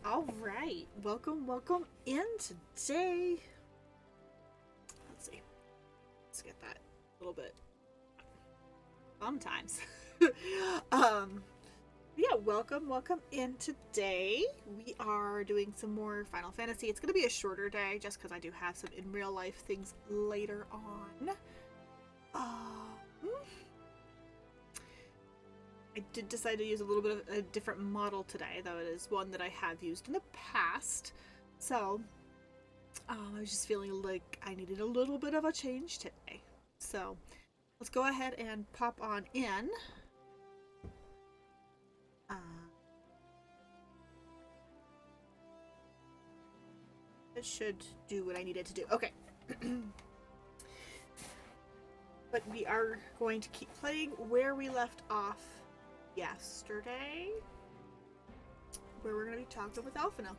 All right. Welcome in today. Let's see. Let's get that a little bit. Sometimes. um, yeah, welcome in today. We are doing some more Final Fantasy. It's going to be a shorter day just because I do have some in real life things later on. I did decide to use a little bit of a different model today, though it is one that I have used in the past. So, I was just feeling like I needed a little bit of a change today. So, let's go ahead and pop on in. It should do what I needed to do. Okay. But we are going to keep playing where we left off yesterday, where we're going to be talking with Alphino.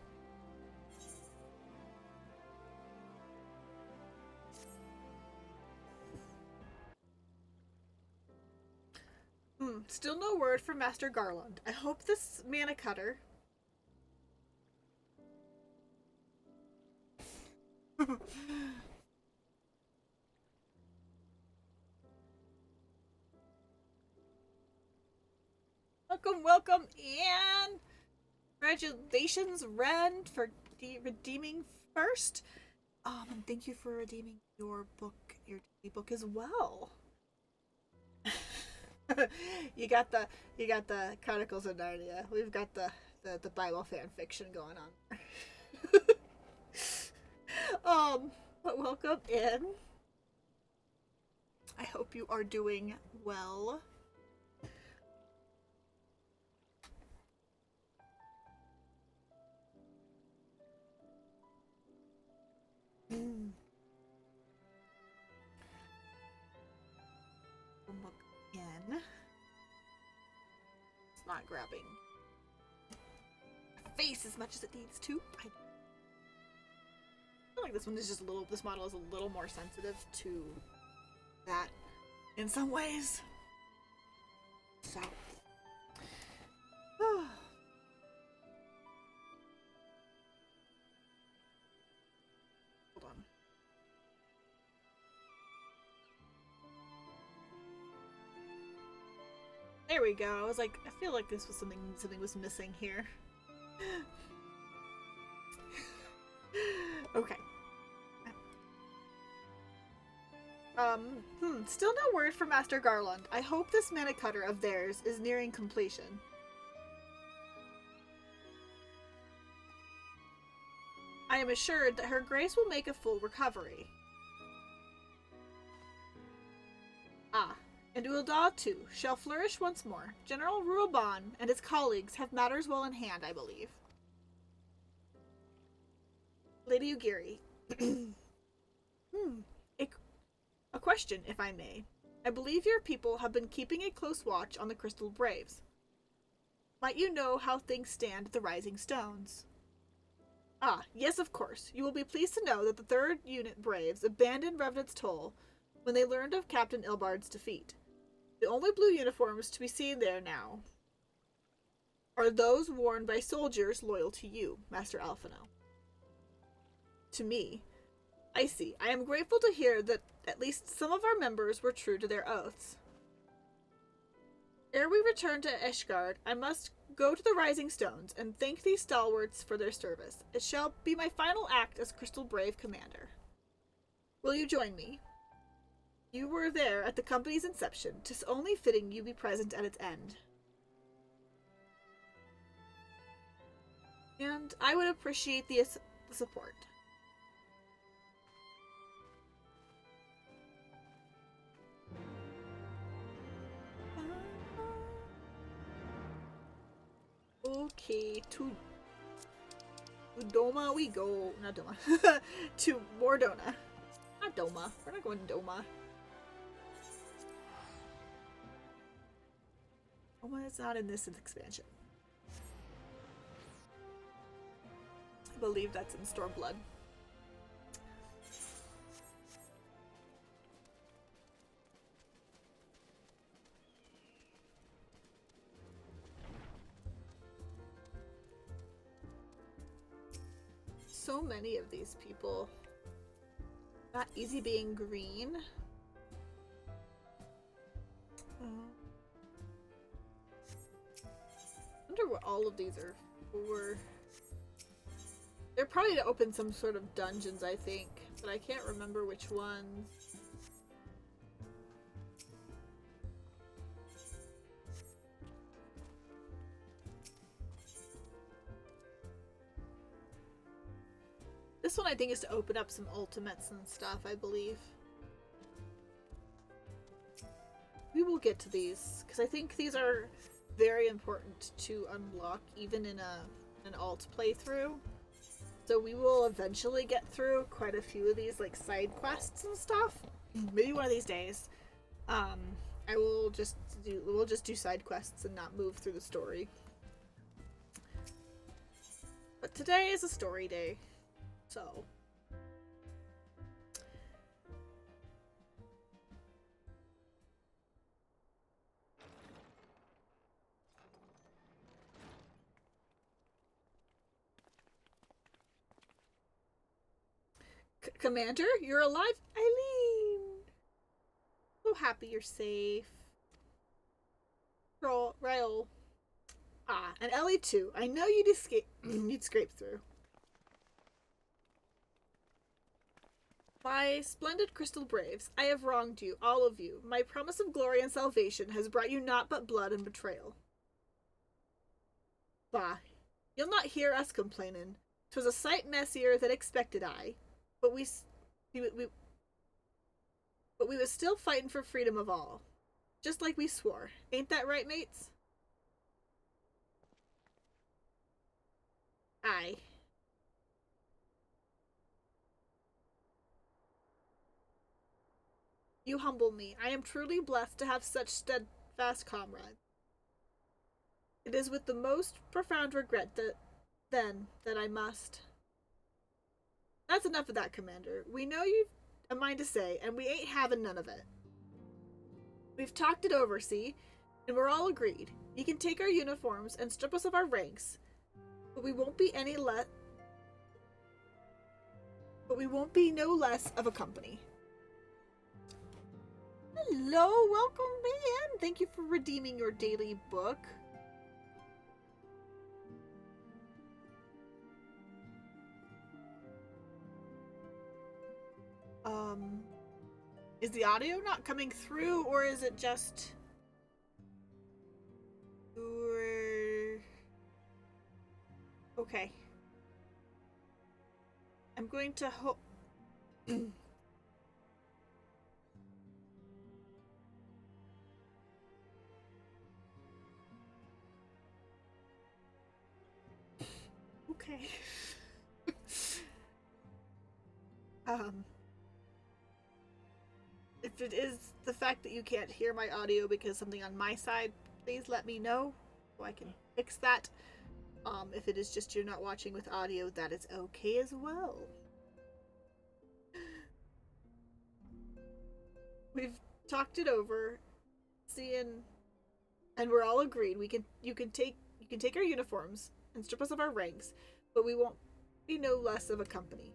Still no word from Master Garland. I hope this mana cutter welcome, Anne! Congratulations, Ren, for redeeming first. And thank you for redeeming your D book as well. you got the Chronicles of Narnia. We've got the Bible fan fiction going on. But welcome in. I hope you are doing well. Look in. It's not grabbing my face as much as it needs to. I feel like this one is just this model is a little more sensitive to that in some ways. So. Hold on. There we go. I was like, I feel like this was something was missing here. Okay. Still no word from Master Garland. I hope this mana cutter of theirs is nearing completion. I am assured that her grace will make a full recovery. And Ul'dah, too, shall flourish once more. General Ruoban and his colleagues have matters well in hand, I believe. Lady Ugiri. A question, if I may. I believe your people have been keeping a close watch on the Crystal Braves. Might you know how things stand at the Rising Stones? Yes, of course. You will be pleased to know that the 3rd Unit Braves abandoned Revenant's Toll when they learned of Captain Ilbard's defeat. The only blue uniforms to be seen there now are those worn by soldiers loyal to you, Master Alphino. To me. I see. I am grateful to hear that at least some of our members were true to their oaths. Ere we return to Ishgard, I must go to the Rising Stones and thank these stalwarts for their service. It shall be my final act as Crystal Brave Commander. Will you join me? You were there at the company's inception. 'Tis only fitting you be present at its end. And I would appreciate the support. Okay, to Doma we go. Not Doma. To Mordona. Not Doma. We're not going to Doma. Doma is not in this expansion. I believe that's in Stormblood. so many of these people. Not easy being green. I wonder what all of these are for. They're probably to open some sort of dungeons, I think, but I can't remember which ones. This one I think is to open up some ultimates and stuff, I believe. We will get to these, because I think these are very important to unlock, even in an alt playthrough. So we will eventually get through quite a few of these, like, side quests and stuff. Maybe one of these days. We'll just do side quests and not move through the story. But today is a story day. So, Commander, you're alive? Eileen! So happy you're safe. Rael. Ah, and Ellie too. I know you'd escape. You'd scrape through. My splendid Crystal Braves, I have wronged you, all of you. My promise of glory and salvation has brought you naught but blood and betrayal. Bah, you'll not hear us complainin'. 'Twas a sight messier than expected I, but we was still fightin' for freedom of all, just like we swore. Ain't that right, mates? Aye. You humble me. I am truly blessed to have such steadfast comrades. It is with the most profound regret that I must. That's enough of that, Commander. We know you've a mind to say, and we ain't having none of it. We've talked it over, see, and we're all agreed. You can take our uniforms and strip us of our ranks, but we won't be no less of a company. Hello, welcome in. Thank you for redeeming your daily book. Is the audio not coming through, or is it just... Okay. I'm going to Okay. If it is the fact that you can't hear my audio because something on my side, please let me know so I can fix that. If it is just you're not watching with audio, that is okay as well. We've talked it over, and we're all agreed. You can take our uniforms and strip us of our ranks, but we won't be no less of a company.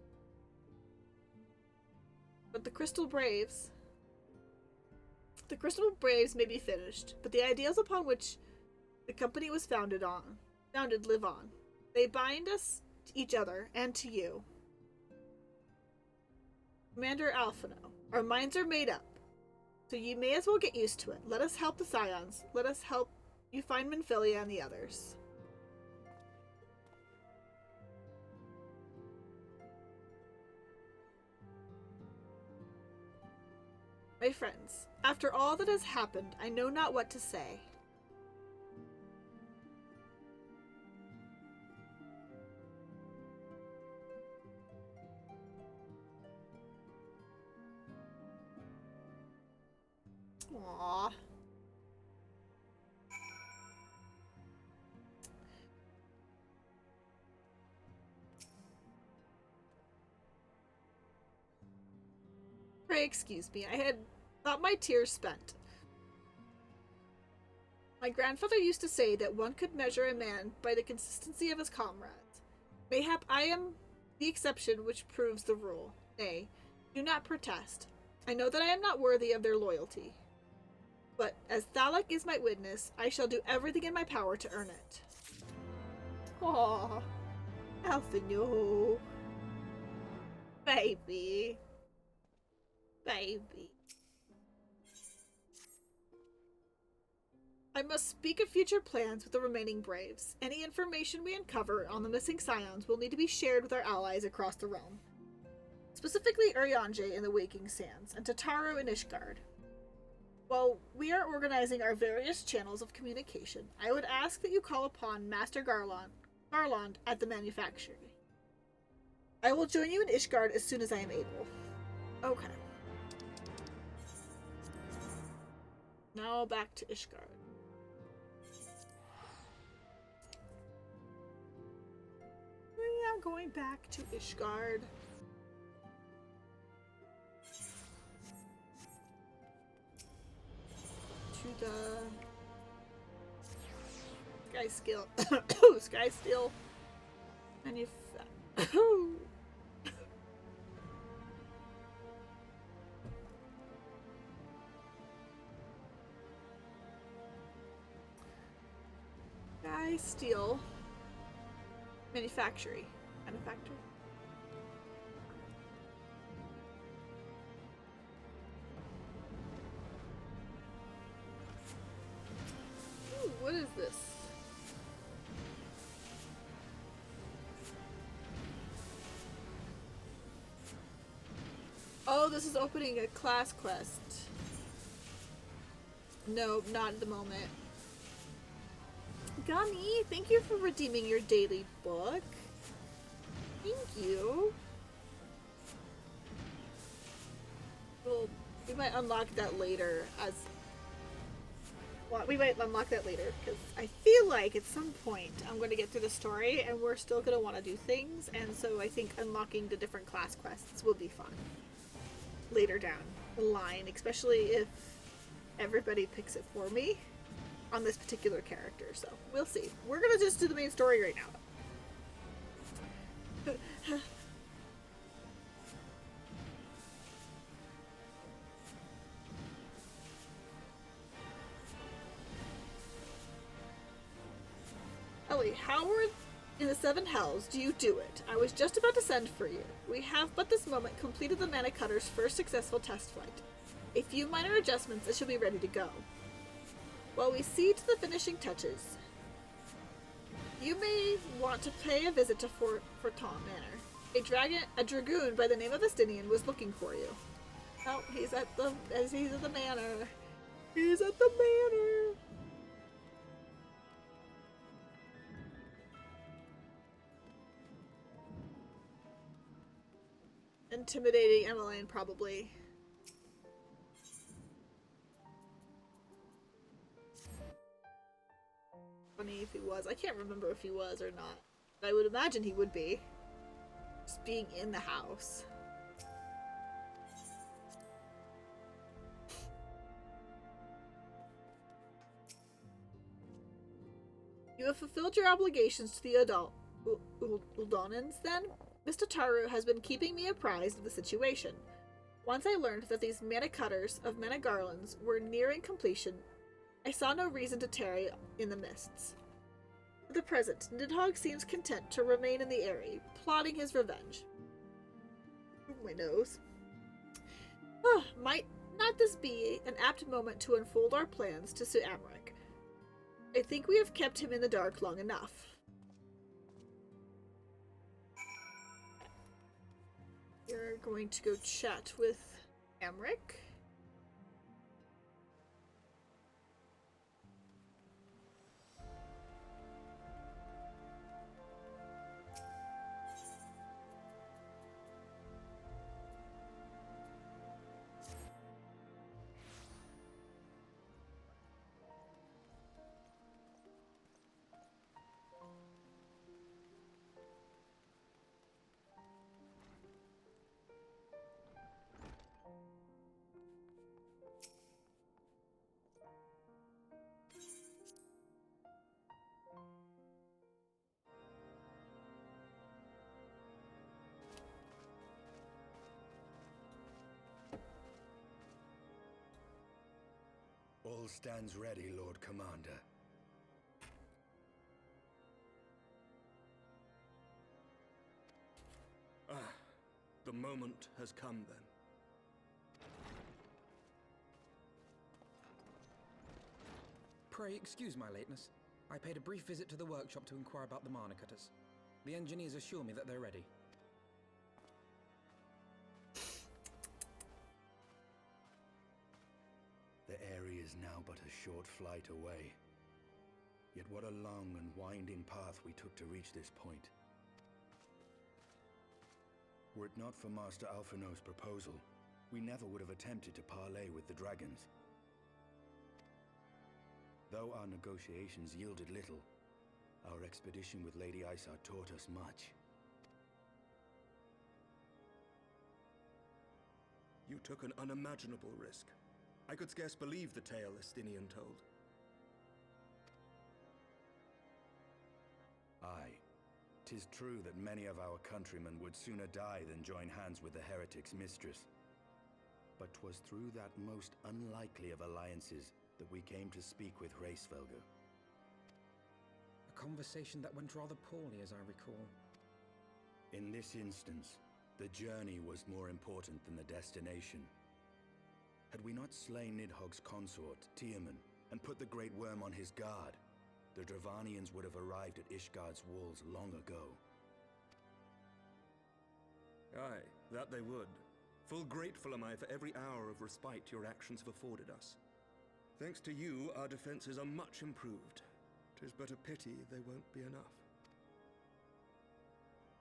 But the Crystal Braves may be finished, but the ideals upon which the company was founded live on. They bind us to each other and to you. Commander Alphino, our minds are made up, so you may as well get used to it. Let us help the Scions. Let us help you find Minfilia and the others. My friends, after all that has happened, I know not what to say. Aww. Pray excuse me, I had thought my tears spent. My grandfather used to say that one could measure a man by the consistency of his comrades. Mayhap I am The exception which proves the rule. Nay, do not protest. I know that I am not worthy of their loyalty. But as Thalak is my witness, I shall do everything in my power to earn it. Aww. Alphino. Baby. Baby. I must speak of future plans with the remaining Braves. Any information we uncover on the missing Scions will need to be shared with our allies across the realm. Specifically Urianger in the Waking Sands, and Tataru in Ishgard. While we are organizing our various channels of communication, I would ask that you call upon Master Garland at the manufactory. I will join you in Ishgard as soon as I am able. Okay. Now back to Ishgard. We are going back to Ishgard. To the Sky Skill. Sky Steel. Sky Steel. Manufactory. Ooh, what is this? Oh, this is opening a class quest. No, not at the moment. Gani, thank you for redeeming your daily book. Thank you. Well, we might unlock that later we might unlock that later, because I feel like at some point I'm going to get through the story and we're still going to want to do things, and so I think unlocking the different class quests will be fun later down the line, especially if everybody picks it for me on this particular character, so we'll see. We're going to just do the main story right now. Ellie, how in the Seven Hells do you do it? I was just about to send for you. We have but this moment completed the Mana Cutter's first successful test flight. A few minor adjustments and she'll be ready to go. While we see to the finishing touches, you may want to pay a visit to Forton Manor. A dragoon by the name of Estinian was looking for you. Oh, he's at the manor. He's at the manor. Intimidating Emmeline, probably. Funny if he was. I can't remember if he was or not. But I would imagine he would be. Just being in the house. You have fulfilled your obligations to the Uldonans, then? Mr. Taru has been keeping me apprised of the situation. Once I learned that these Mana Cutters of Mana Garlands were nearing completion, I saw no reason to tarry in the mists. For the present, Nidhogg seems content to remain in the Eyrie, plotting his revenge. My nose. Might not this be an apt moment to unfold our plans to Sir Amric? I think we have kept him in the dark long enough. You're going to go chat with Amric. All stands ready, Lord Commander. Ah, the moment has come then. Pray excuse my lateness. I paid a brief visit to the workshop to inquire about the mana cutters. The engineers assure me that they're ready. The area is now but a short flight away. Yet what a long and winding path we took to reach this point. Were it not for Master Alphino's proposal, we never would have attempted to parley with the dragons. Though our negotiations yielded little, our expedition with Lady Isar taught us much. You took an unimaginable risk. I could scarce believe the tale Estinian told. Aye, 'tis true that many of our countrymen would sooner die than join hands with the heretic's mistress. But 'twas through that most unlikely of alliances that we came to speak with Hraesvelgr. A conversation that went rather poorly, as I recall. In this instance, the journey was more important than the destination. Had we not slain Nidhogg's consort, Tiaman, and put the Great Worm on his guard, the Dravanians would have arrived at Ishgard's walls long ago. Aye, that they would. Full grateful am I for every hour of respite your actions have afforded us. Thanks to you, our defenses are much improved. 'Tis but a pity they won't be enough.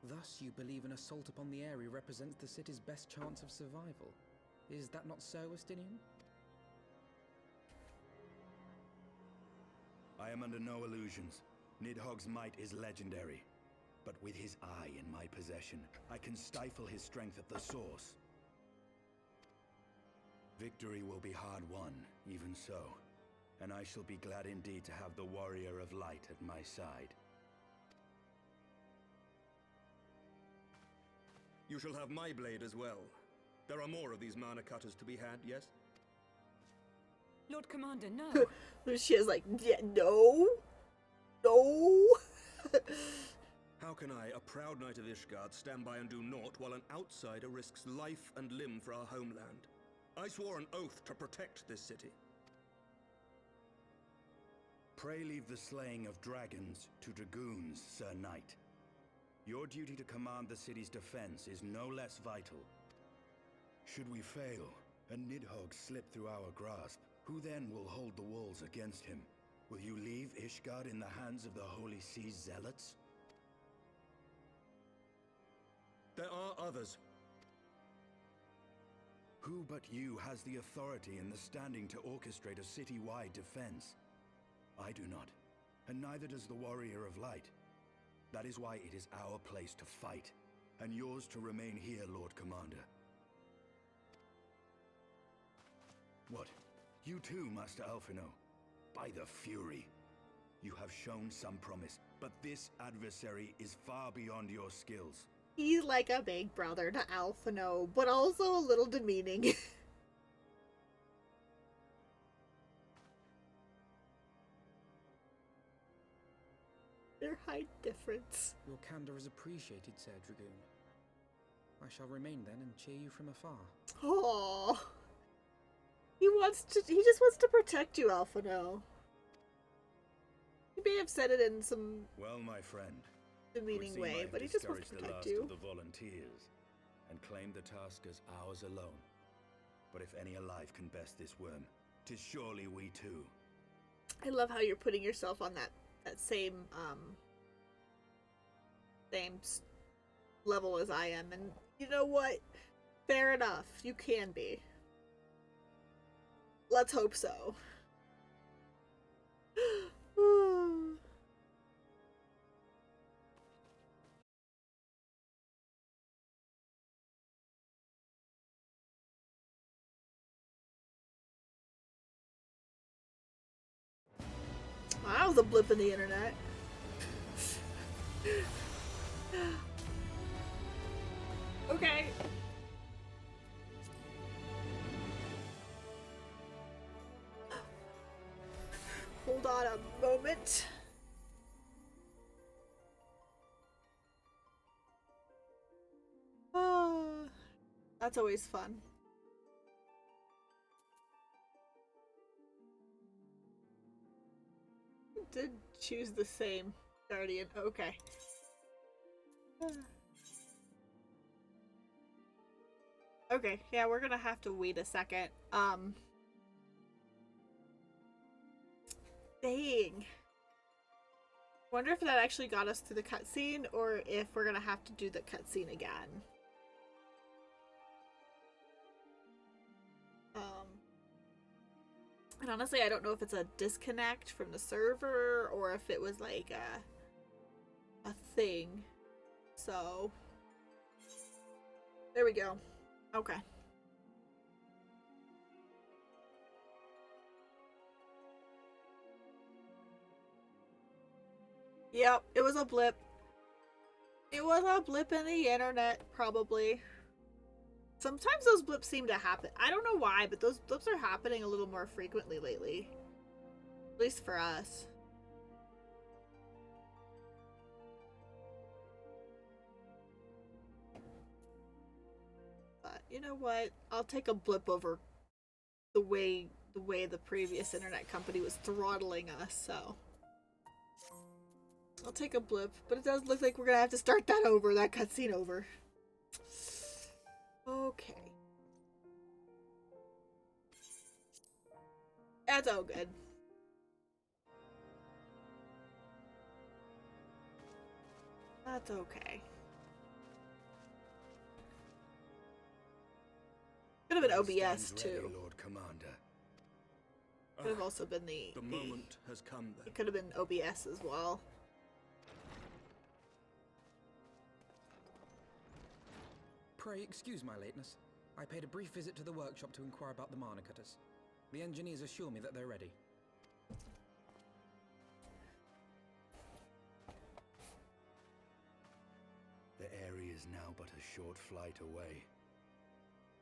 Thus you believe an assault upon the area represents the city's best chance of survival. Is that not so, Estinian? I am under no illusions. Nidhogg's might is legendary. But with his eye in my possession, I can stifle his strength at the source. Victory will be hard won, even so. And I shall be glad indeed to have the Warrior of Light at my side. You shall have my blade as well. There are more of these mana cutters to be had, yes? Lord Commander, no. She is like, yeah, no. No. How can I, a proud knight of Ishgard, stand by and do naught while an outsider risks life and limb for our homeland? I swore an oath to protect this city. Pray leave the slaying of dragons to dragoons, Sir Knight. Your duty to command the city's defense is no less vital. Should we fail, and Nidhogg slip through our grasp, who then will hold the walls against him? Will you leave Ishgard in the hands of the Holy Sea's zealots? There are others. Who but you has the authority and the standing to orchestrate a city-wide defense? I do not, and neither does the Warrior of Light. That is why it is our place to fight, and yours to remain here, Lord Commander. What? You too, Master Alphino? By the Fury! You have shown some promise, but this adversary is far beyond your skills. He's like a big brother to Alphino, but also a little demeaning. Their height difference. Your candor is appreciated, Sir Dragoon. I shall remain then and cheer you from afar. Oh, he just wants to protect you, Alphino. He may have said it in some Well, my friend, demeaning way, but he just wants to the protect last you. of the volunteers and claimed the task as ours alone. But if any alive can best this worm, 'tis surely we too. I love how you're putting yourself on that same level as I am, and you know what? Fair enough. You can be. Let's hope so. That was a blip in the internet. Okay. on a moment. Oh, that's always fun. Did choose the same guardian. Okay. Okay, yeah, we're gonna have to wait a second. Dang. Wonder if that actually got us through the cutscene, or if we're gonna have to do the cutscene again. And honestly, I don't know if it's a disconnect from the server, or if it was like a thing. So, there we go. Okay. Yep, it was a blip. It was a blip in the internet, probably. Sometimes those blips seem to happen. I don't know why, but those blips are happening a little more frequently lately. At least for us. But you know what? I'll take a blip over the way the previous internet company was throttling us, so I'll take a blip, but it does look like we're gonna have to start that over, that cutscene over. Okay. That's all good. That's okay. Could have been OBS too. Lord Commander. Could have also been the moment has come then. It could have been OBS as well. Pray excuse my lateness. I paid a brief visit to the workshop to inquire about the mana cutters. The engineers assure me that they're ready. The area is now but a short flight away.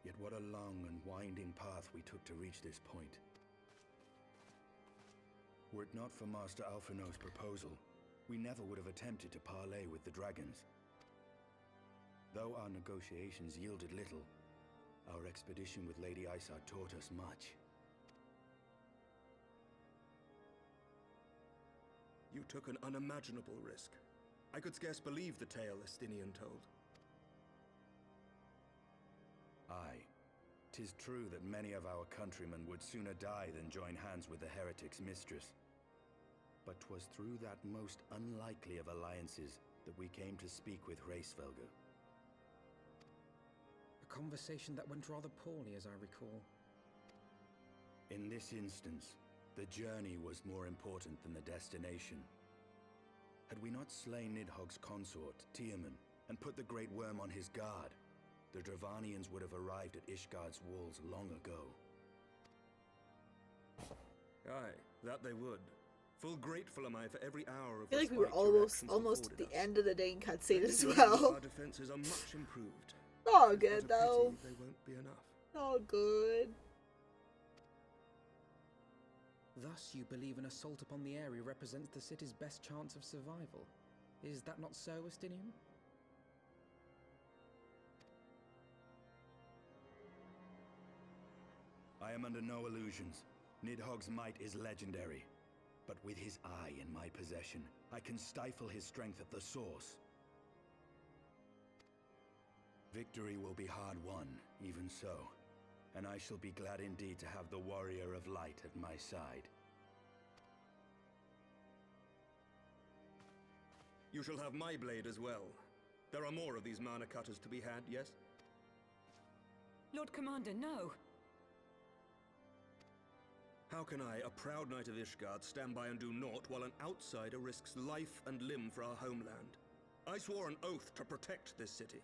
Yet what a long and winding path we took to reach this point. Were it not for Master Alphino's proposal, we never would have attempted to parley with the dragons. Though our negotiations yielded little, our expedition with Lady Isard taught us much. You took an unimaginable risk. I could scarce believe the tale Estinian told. Aye, 'tis true that many of our countrymen would sooner die than join hands with the heretic's mistress. But 'twas through that most unlikely of alliances that we came to speak with Hraesvelgr. A conversation that went rather poorly, as I recall. In this instance, the journey was more important than the destination. Had we not slain Nidhogg's consort, Tiaman, and put the Great Worm on his guard, the Dravanians would have arrived at Ishgard's walls long ago. Aye, that they would. Full grateful am I for every hour of I feel like we were respite your actions almost at afforded the us. end of the dang cutscene as Our well. defenses are much improved. All But good a though. pity they won't be enough. All good. Thus, you believe an assault upon the area represents the city's best chance of survival. Is that not so, Estinian? I am under no illusions. Nidhogg's might is legendary. But with his eye in my possession, I can stifle his strength at the source. Victory will be hard won, even so. And I shall be glad indeed to have the Warrior of Light at my side. You shall have my blade as well. There are more of these mana cutters to be had, yes? Lord Commander, no! How can I, a proud knight of Ishgard, stand by and do naught while an outsider risks life and limb for our homeland? I swore an oath to protect this city.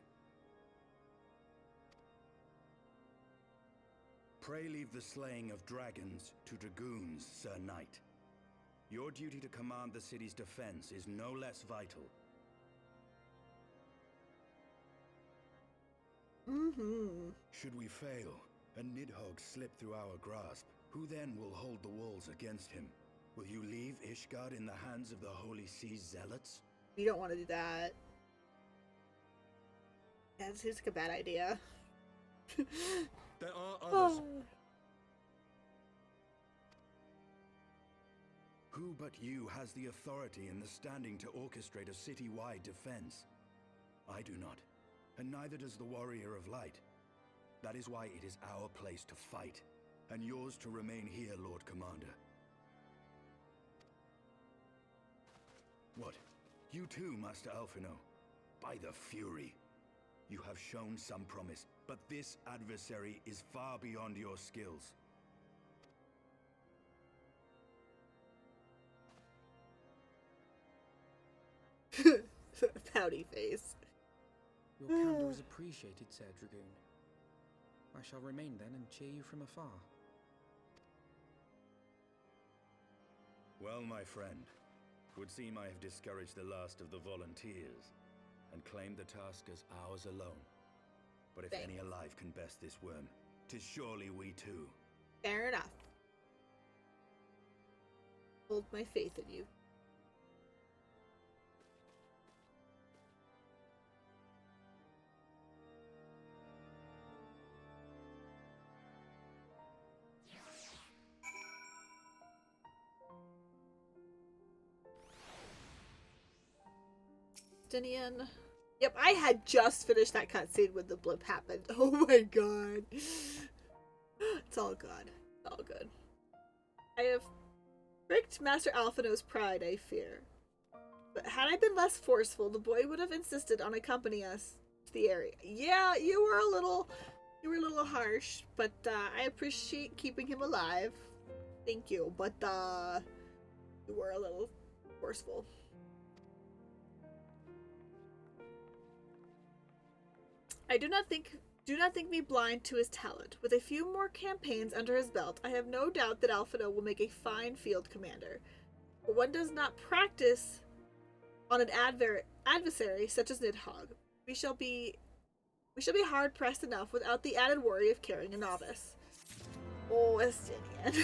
Pray leave the slaying of dragons to dragoons, Sir Knight. Your duty to command the city's defense is no less vital. Should we fail, and Nidhogg slip through our grasp, who then will hold the walls against him? Will you leave Ishgard in the hands of the Holy Sea's zealots? We don't want to do that. Yeah, it seems like a bad idea. There are others. Who but you has the authority and the standing to orchestrate a city-wide defense? I do not, and neither does the Warrior of Light. That is why it is our place to fight, and yours to remain here, Lord Commander. What? You too, Master Alphino? By the Fury! You have shown some promise, but this adversary is far beyond your skills. Pouty face. Your candor is appreciated, Sir Dragoon. I shall remain then and cheer you from afar. Well, my friend, would seem I have discouraged the last of the volunteers, and claimed the task as ours alone. But if any alive can best this worm, 'tis surely we too. Fair enough. Hold my faith in you. Dinian. Yep, I had just finished that cutscene when the blip happened. Oh my god. It's all good. It's all good. I have pricked Master Alphino's pride, I fear. But had I been less forceful, the boy would have insisted on accompanying us to the area. Yeah, you were a little harsh, but I appreciate keeping him alive. Thank you, but you were a little forceful. Do not think me blind to his talent. With a few more campaigns under his belt, I have no doubt that Alphino will make a fine field commander. But one does not practice on an adversary such as Nidhogg. We shall be hard pressed enough without the added worry of carrying a novice. Oh, Estinian.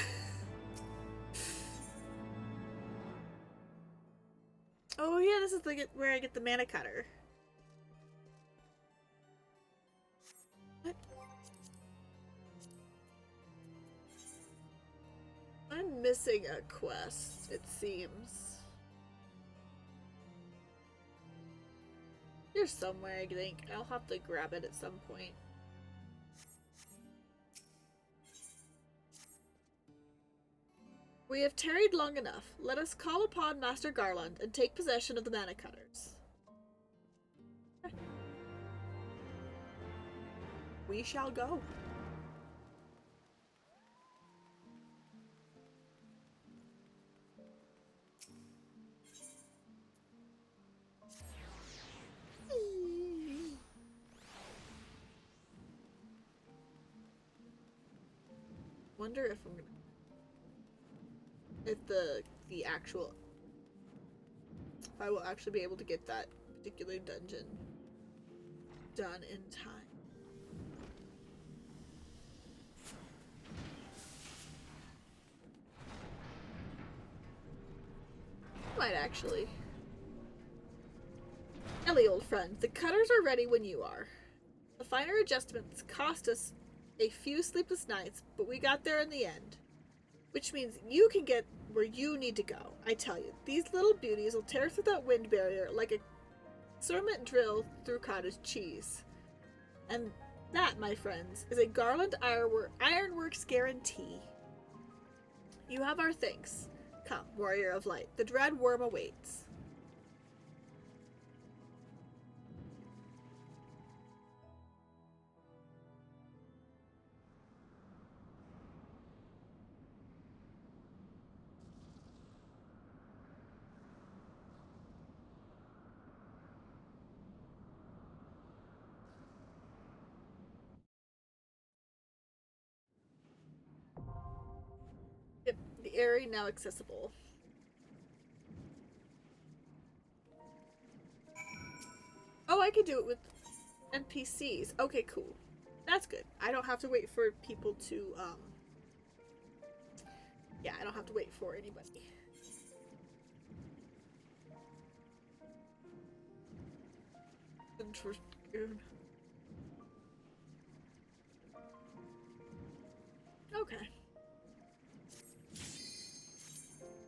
Oh yeah, this is where I get the mana cutter. What? I'm missing a quest, it seems. Here's somewhere, I think. I'll have to grab it at some point. We have tarried long enough. Let us call upon Master Garland and take possession of the mana cutters. We shall go. Wonder if I'm gonna, if I will actually be able to get that particular dungeon done in time. Might actually. Ellie, old friend, the cutters are ready when you are. The finer adjustments cost us a few sleepless nights, but we got there in the end. Which means you can get where you need to go. I tell you, these little beauties will tear through that wind barrier like a cement drill through cottage cheese. And that, my friends, is a Garland Ironworks guarantee. You have our thanks. Come, warrior of light, the dread worm awaits. Yep, the area now accessible. Oh, I could do it with NPCs. Okay, cool. That's good. I don't have to wait for people to, yeah, I don't have to wait for anybody. Interesting. Okay.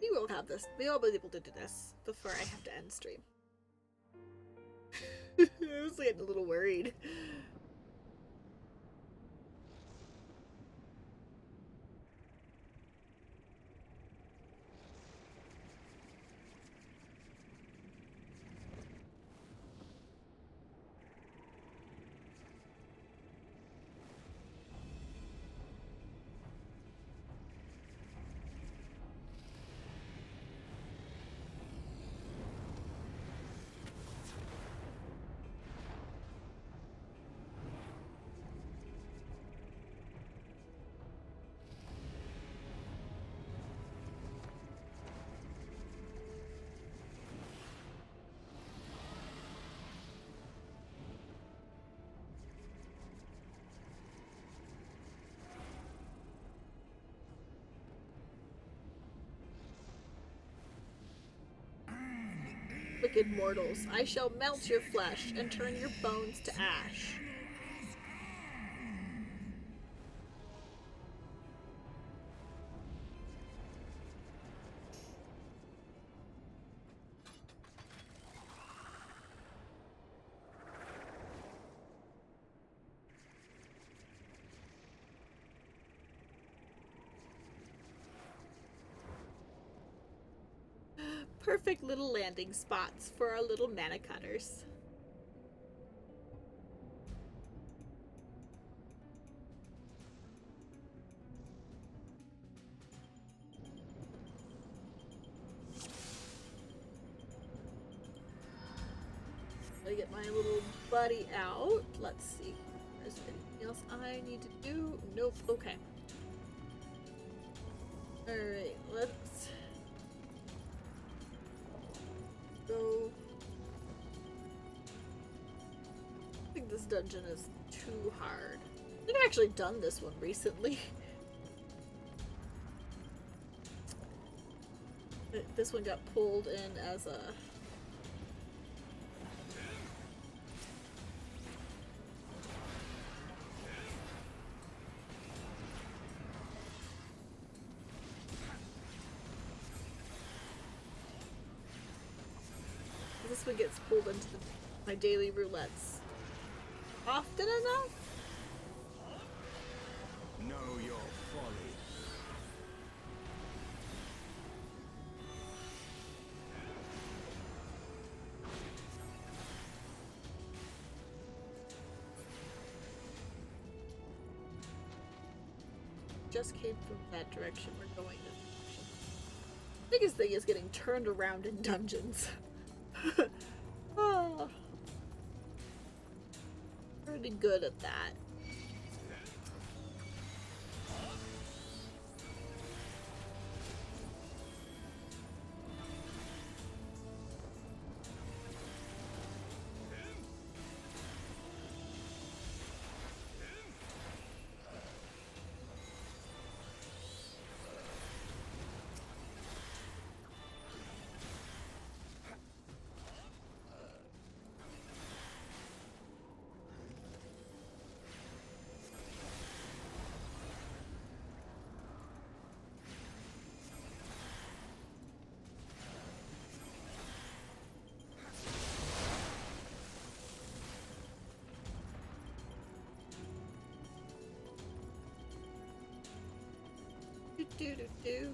We will have this. We will be able to do this before I have to end stream. I was getting a little worried. Wicked mortals, I shall melt your flesh and turn your bones to ash. Perfect little landing spots for our little mana cutters. Gotta get my little buddy out. Let's see. Is there anything else I need to do? Nope. Okay. Alright, let's go. I think this dungeon is too hard. I think I've actually done this one recently. This one got pulled in as a... This one gets pulled into my daily roulettes often enough. Know your folly. Just came from that direction. We're going this direction. Biggest thing is getting turned around in dungeons. Oh, pretty good at that. Do do do.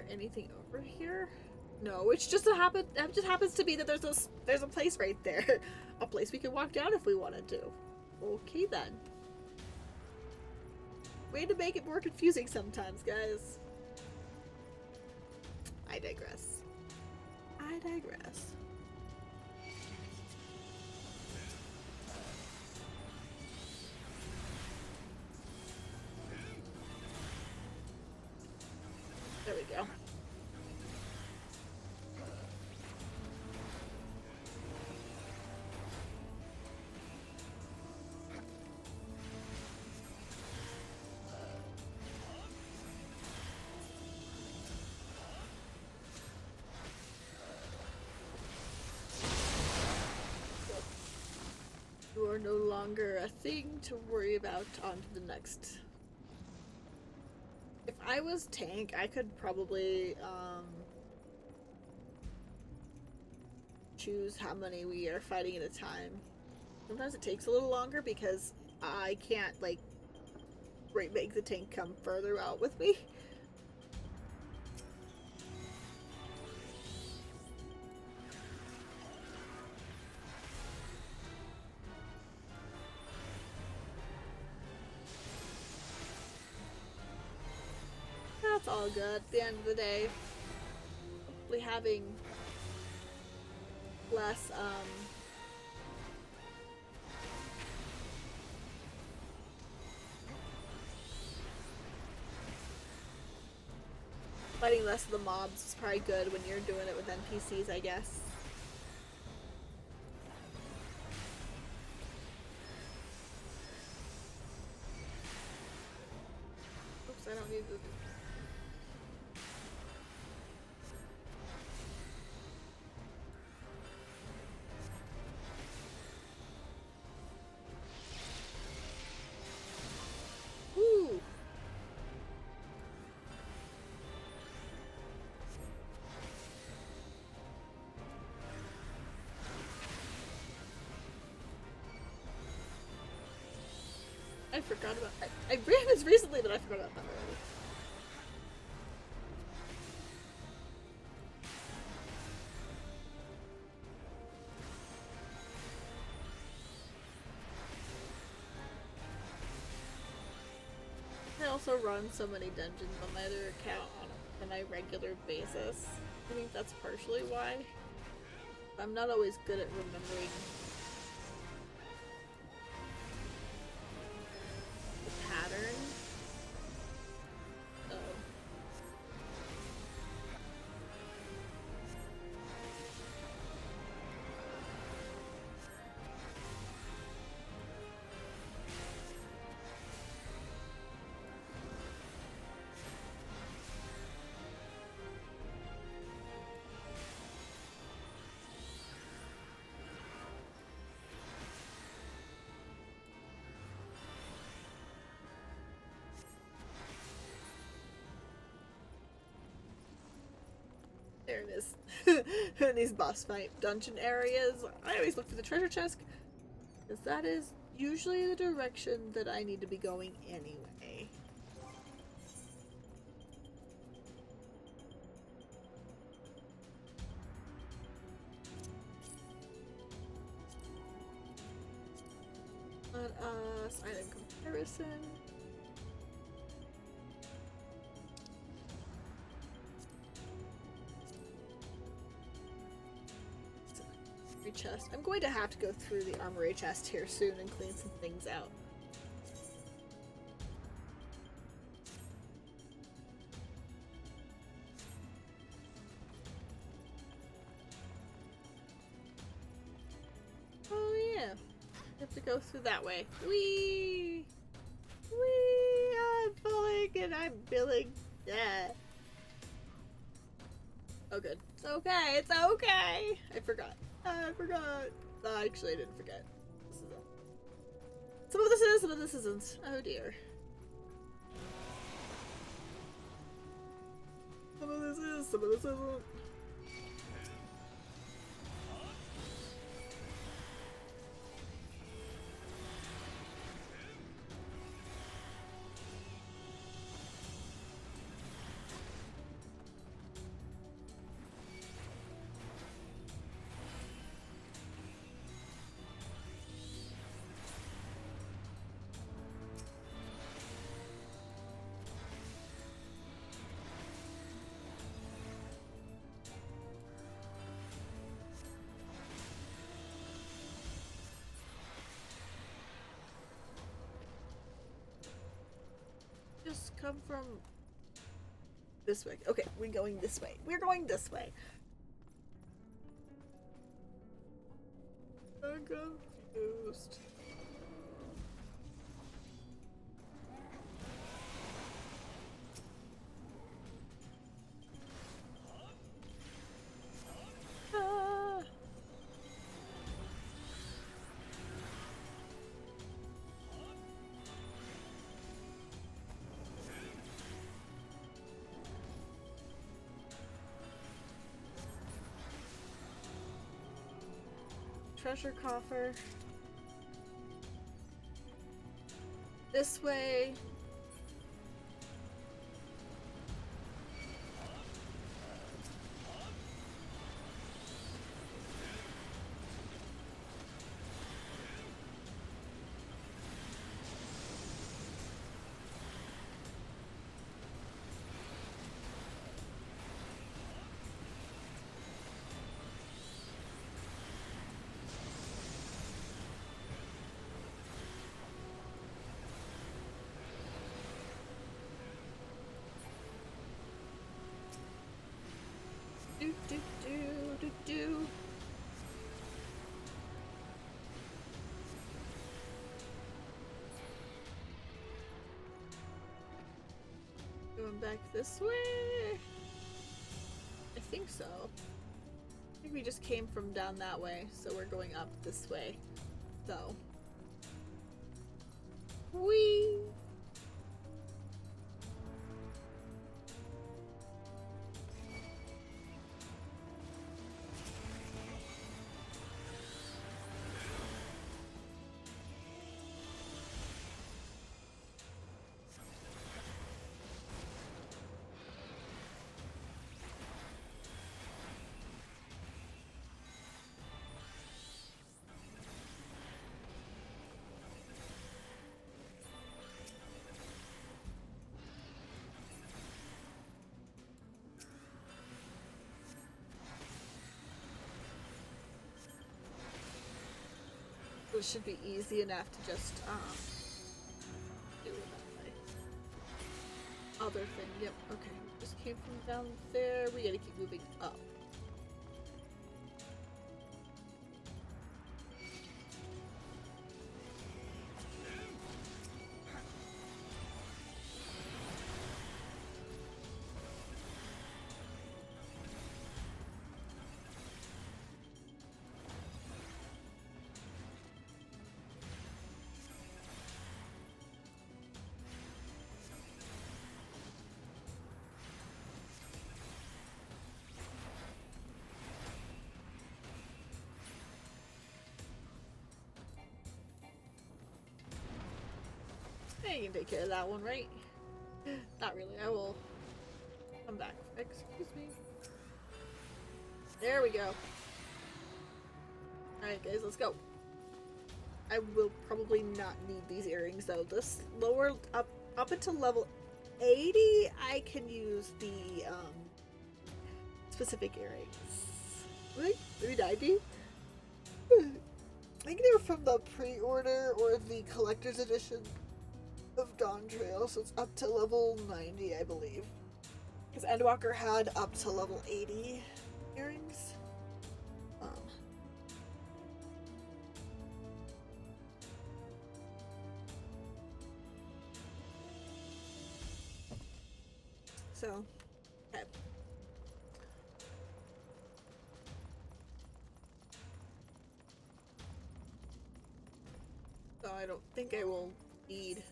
Anything over here? No, it's just it just happens to be that there's a place right there. A place we can walk down if we wanted to. Okay then. Way to make it more confusing sometimes, guys. I digress. I digress. There we go. You are no longer a thing to worry about. On to the next. If I was tank, I could probably choose how many we are fighting at a time. Sometimes it takes a little longer because I can't like make the tank come further out with me. That's all good at the end of the day. Hopefully having less fighting less of the mobs is probably good when you're doing it with NPCs, I guess. Oops, I don't need to. Woo! I forgot about. I ran this recently, but I forgot about that already. I also run so many dungeons on my other account on a regular basis. I think that's partially why. I'm not always good at remembering the pattern. Oh. There it is. In these boss fight dungeon areas, I always look for the treasure chest, because that is usually the direction that I need to be going anyway. Let us item comparison. Chest. I'm going to have to go through the armory chest here soon and clean some things out. Oh yeah, I have to go through that way. Wee, I'm falling and I'm billing. Yeah. Oh good. It's okay. It's okay. I forgot. Actually, I didn't forget. This is it. Some of this is, some of this isn't. Oh dear. Some of this is, some of this isn't. just come from this way? Okay, we're going this way. We're going this way. I'm confused. Ah. Treasure coffer. This way. Do do do do do. Going back this way? I think so. I think we just came from down that way, so we're going up this way. So. Whee! It should be easy enough to just do it that way. Other thing, yep, okay. Just came from down there. We gotta keep moving up. Hey, you can take care of that one, right? Not really. I will come back. Excuse me. There we go. Alright, guys, let's go. I will probably not need these earrings, though. This lower, up until level 80, I can use the, specific earrings. Wait, maybe 90? I think they were from the pre-order or the collector's edition of Dawn Trail, so it's up to level 90, I believe. Because Endwalker had up to level 80 earrings. So, okay. So I don't think I will need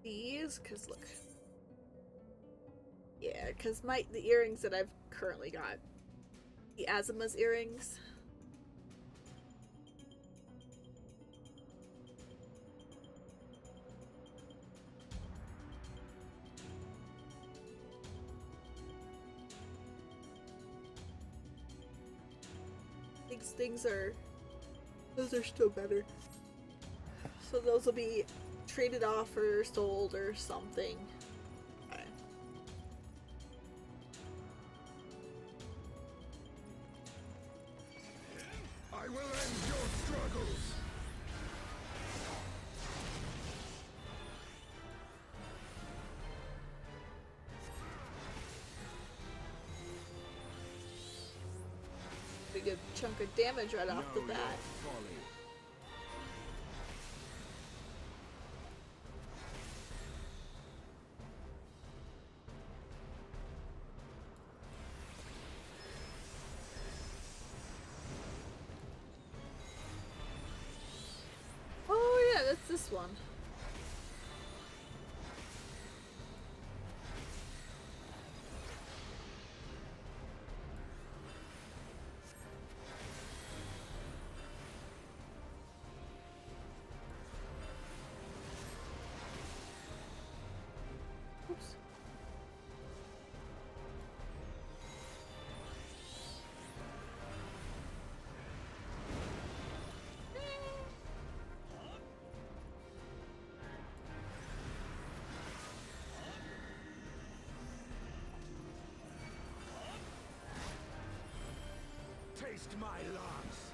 these, because look. Yeah, because the earrings that I've currently got, the Azima's earrings, those are still better. So those will be traded off or sold or something. Okay. I will end your struggles. good chunk of damage right off the Know bat. your folly. Oh yeah, that's this one. Oops. Taste my lance.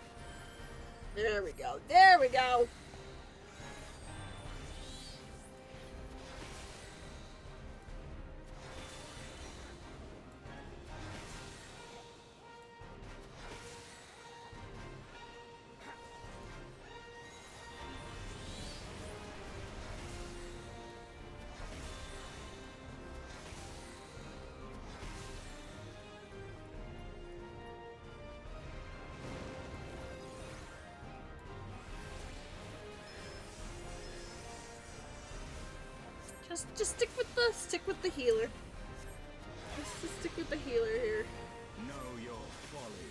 There we go. There we go. Just stick with the healer. Just stick with the healer here. Know your folly.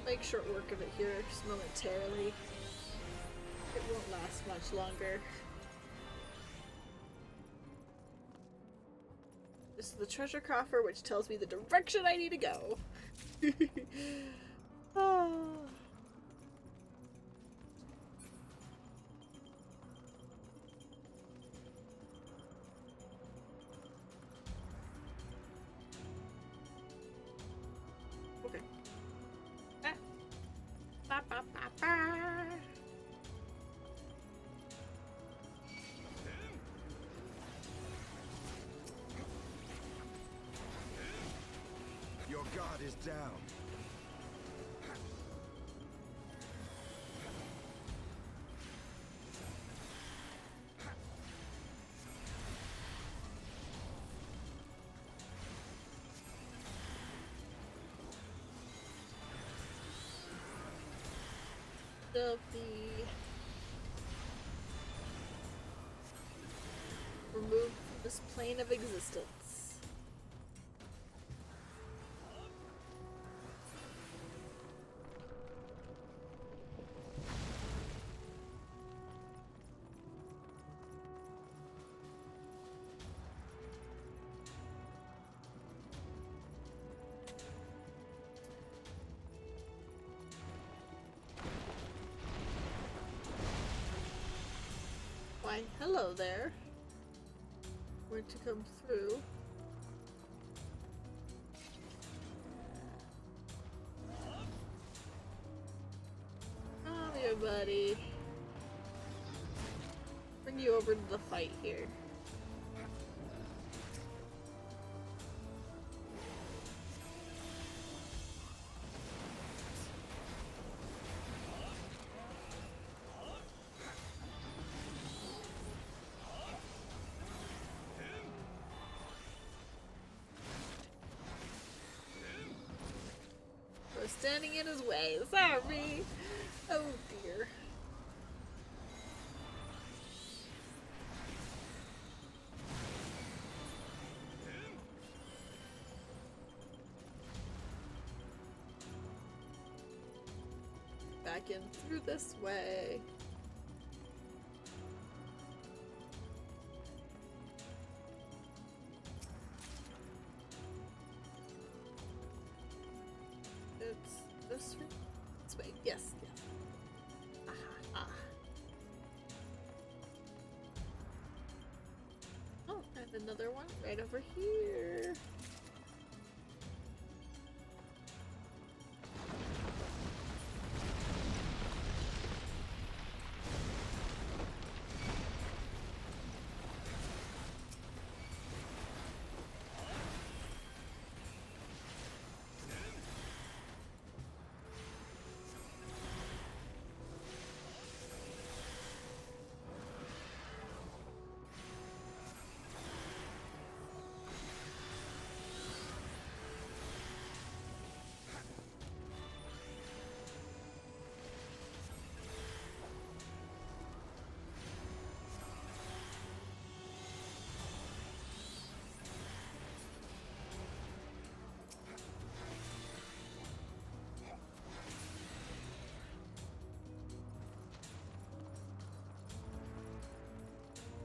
Make short work of it here, just momentarily. It won't last much longer. This is the treasure coffer, which tells me the direction I need to go. Ah. Okay. Ah. Ba, ba, ba, ba. Your guard is down. Of the remove this plane of existence. Why, hello there. Where to come through? Come here, buddy. Bring you over to the fight here. Was standing in his way. Sorry. Oh dear. Back in through this way. Another one right over here.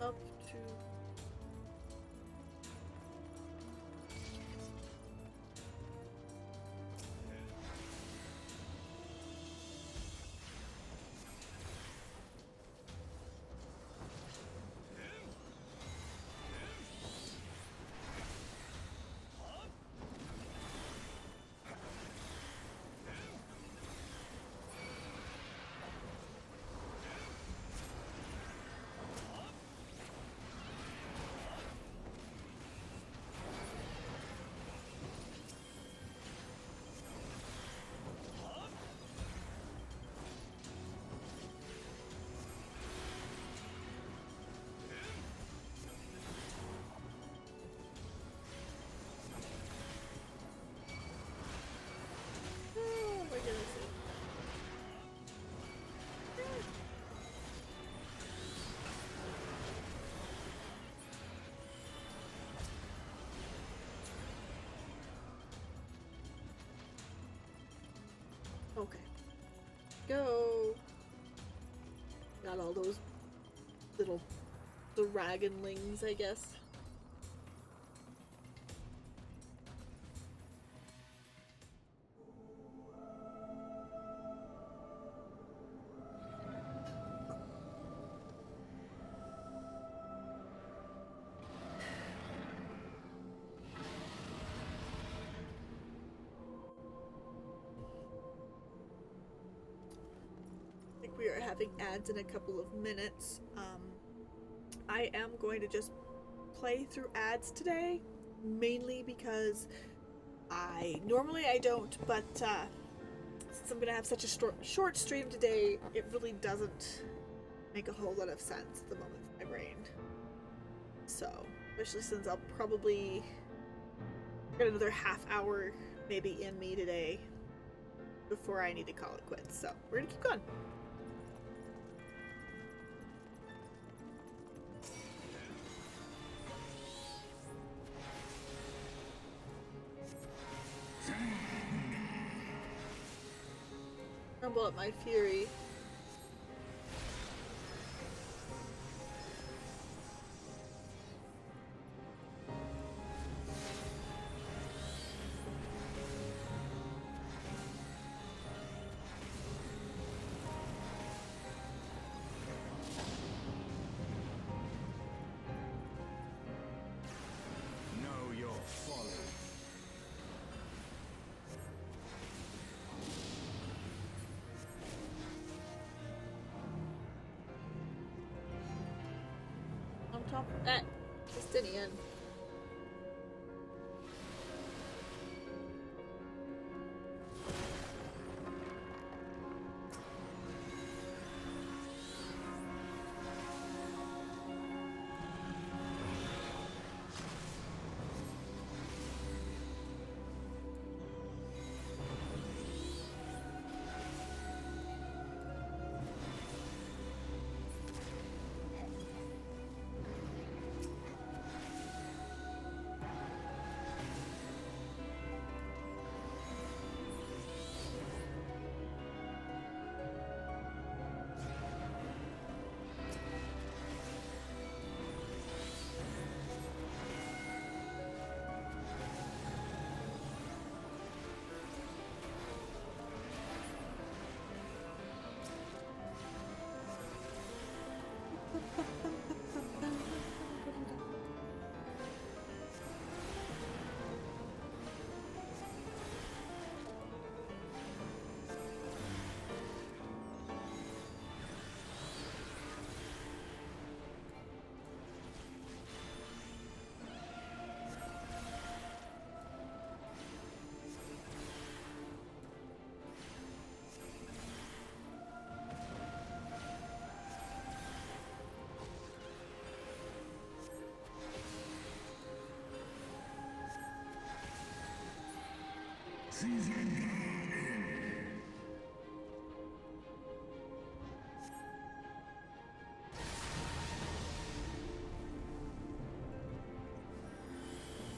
Up to oh my goodness. Okay. Go. Got all those little dragonlings, I guess. I think we are having ads in a couple of minutes. I am going to just play through ads today, mainly because normally I don't, but since I'm gonna have such a short stream today, it really doesn't make a whole lot of sense at the moment for my brain. So, especially since I'll probably get another half hour maybe in me today before I need to call it quits. So, we're gonna keep going. Rumble at my fury. Know your folly. On top of that, Justinian.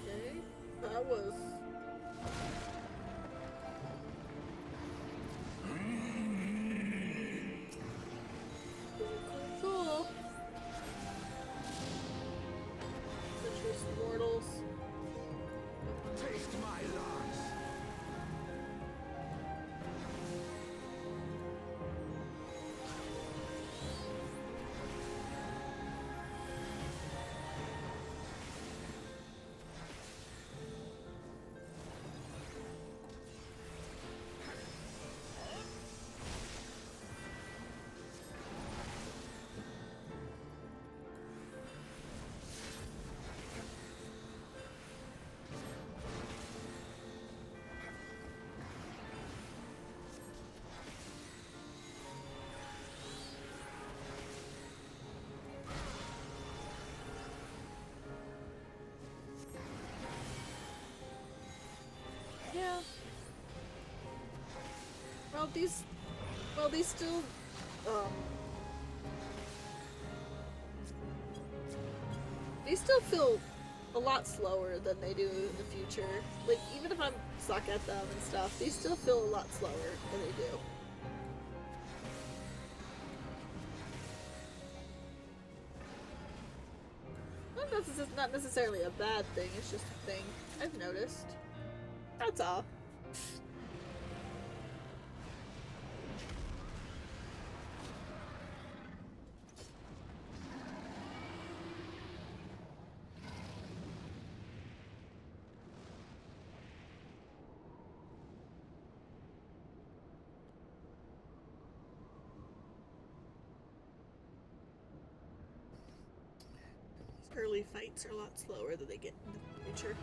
Okay, that was... Cool. Citrus mortals. Taste my lance. Yeah. Well, these still, these still feel a lot slower than they do in the future. Like, even if I'm suck at them and stuff, these still feel a lot slower than they do. Not necessarily a bad thing, it's just a thing I've noticed. That's all. Early fights are a lot slower than they get in the future.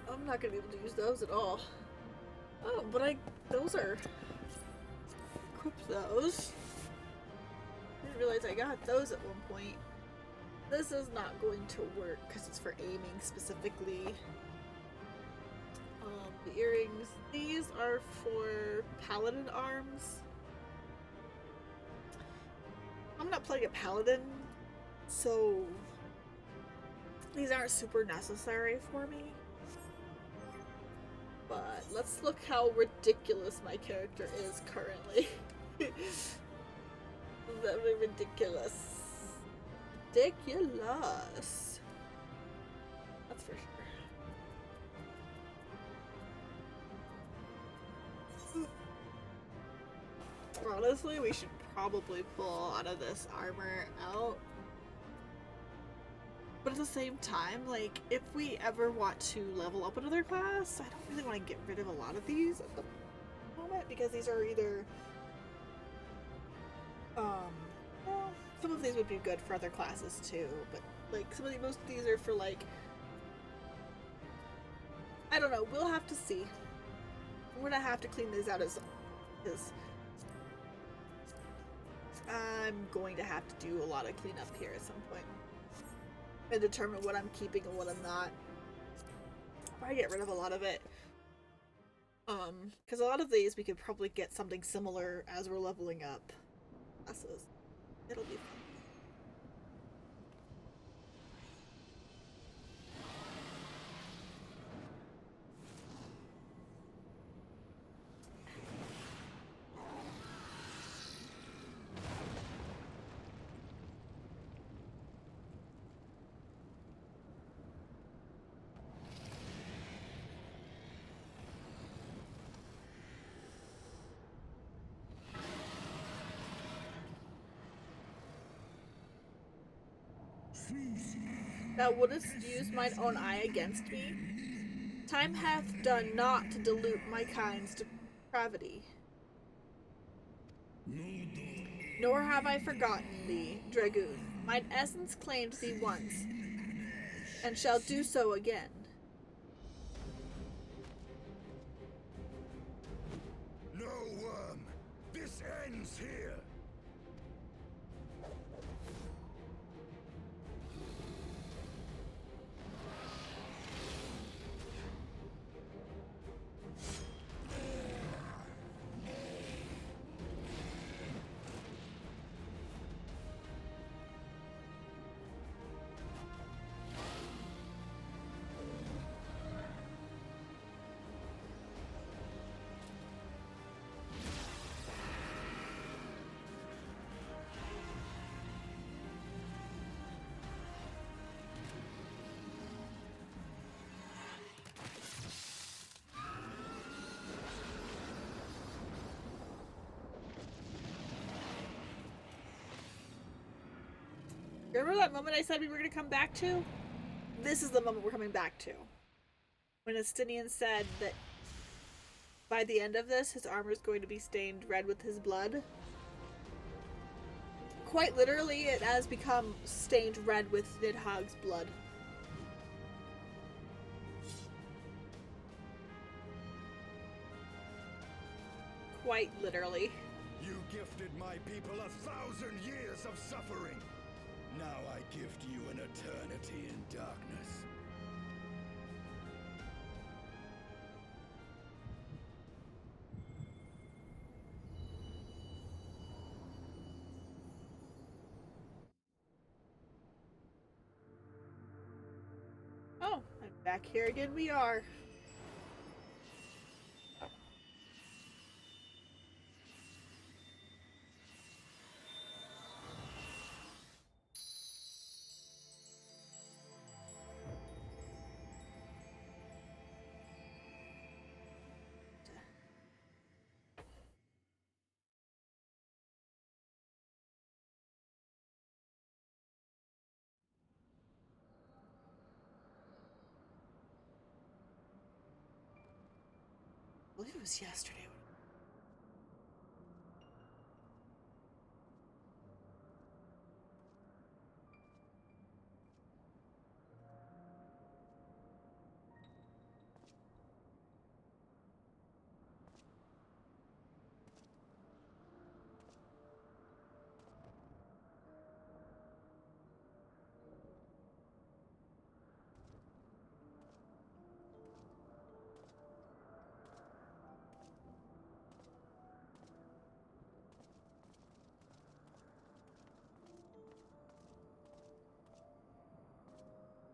I'm not gonna be able to use those at all. Oh, but those are... Equip those. I didn't realize I got those at one point. This is not going to work because it's for aiming specifically. The earrings. These are for paladin arms. I'm not playing a paladin, so these aren't super necessary for me. But let's look how ridiculous my character is currently. Very ridiculous. Ridiculous. That's for sure. Honestly, we should probably pull a lot of this armor out. But at the same time, like, if we ever want to level up another class, I don't really want to get rid of a lot of these at the moment because these are either well, some of these would be good for other classes too, but like most of these are for like, I don't know, we'll have to see. I'm gonna have to clean these out as I'm going to have to do a lot of cleanup here at some point and determine what I'm keeping and what I'm not. I get rid of a lot of it. Because a lot of these we could probably get something similar as we're leveling up classes. It'll be fun. Thou wouldst use mine own eye against me? Time hath done naught to dilute my kind's depravity. Nor have I forgotten thee, dragoon. Mine essence claimed thee once, and shall do so again. ends here! Remember that moment I said we were going to come back to? This is the moment we're coming back to. When Estinian said that by the end of this, his armor is going to be stained red with his blood. Quite literally, it has become stained red with Nidhogg's blood. Quite literally. You gifted my people 1,000 years of suffering. Now I gift you an eternity in darkness. Oh, I'm back here again. We are. I believe it was yesterday.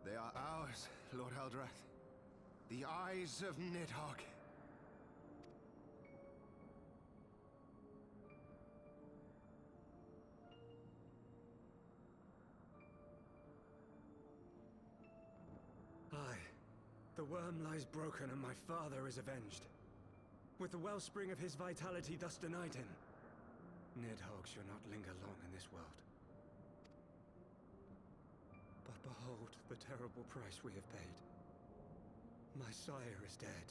They are ours, Lord Haldrath. The eyes of Nidhogg. Aye. The worm lies broken and my father is avenged. With the wellspring of his vitality thus denied him, Nidhogg shall not linger long in this world. But behold the terrible price we have paid. My sire is dead.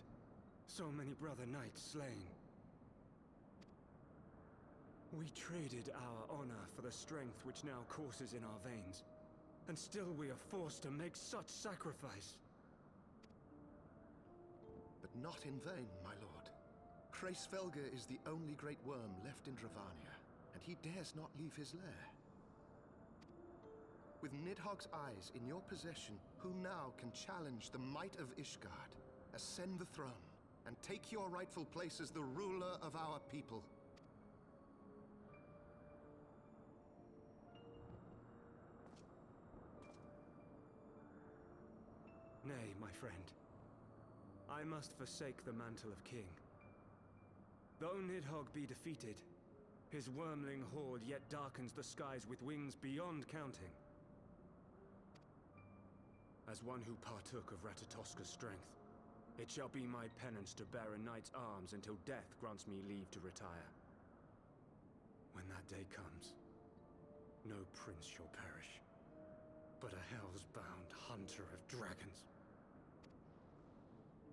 So many brother knights slain. We traded our honor for the strength which now courses in our veins. And still we are forced to make such sacrifice. But not in vain, my lord. Hraesvelgr is the only great worm left in Dravania, and he dares not leave his lair. With Nidhogg's eyes in your possession, who now can challenge the might of Ishgard, ascend the throne, and take your rightful place as the ruler of our people? Nay, my friend. I must forsake the mantle of king. Though Nidhogg be defeated, his wormling horde yet darkens the skies with wings beyond counting. As one who partook of Ratatoska's strength, it shall be my penance to bear a knight's arms until death grants me leave to retire. When that day comes, no prince shall perish, but a hell's-bound hunter of dragons.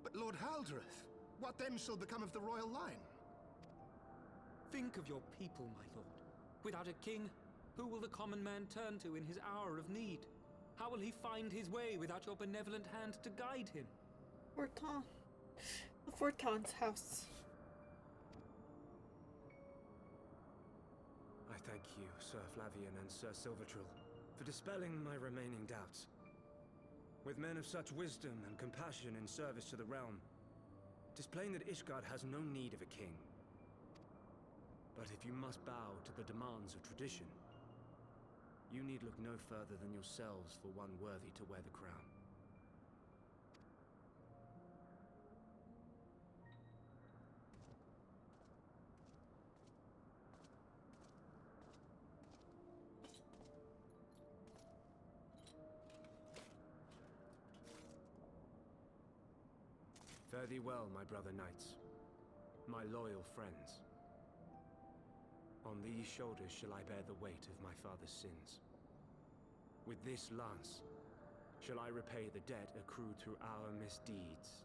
But Lord Haldrath, what then shall become of the royal line? Think of your people, my lord. Without a king, who will the common man turn to in his hour of need? How will he find his way without your benevolent hand to guide him? Fortan. The Fortan's house. thank you, Sir Flavian and Sir Silvertrill, for dispelling my remaining doubts. With men of such wisdom and compassion in service to the realm, it is plain that Ishgard has no need of a king. But if you must bow to the demands of tradition, you need look no further than yourselves for one worthy to wear the crown. Fare thee well, my brother knights, my loyal friends. On these shoulders shall I bear the weight of my father's sins. With this lance shall I repay the debt accrued through our misdeeds.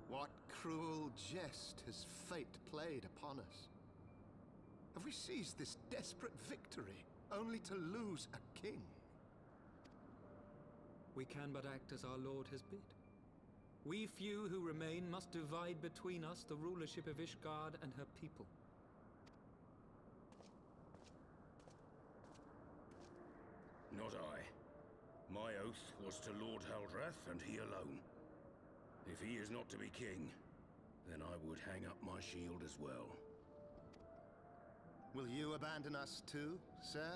What cruel jest has fate played upon us? Have we seized this desperate victory only to lose a king? We can but act as our lord has bid. We few who remain must divide between us the rulership of Ishgard and her people. Not I. My oath was to Lord Haldrath, and he alone. If he is not to be king, then I would hang up my shield as well. Will you abandon us too, sir?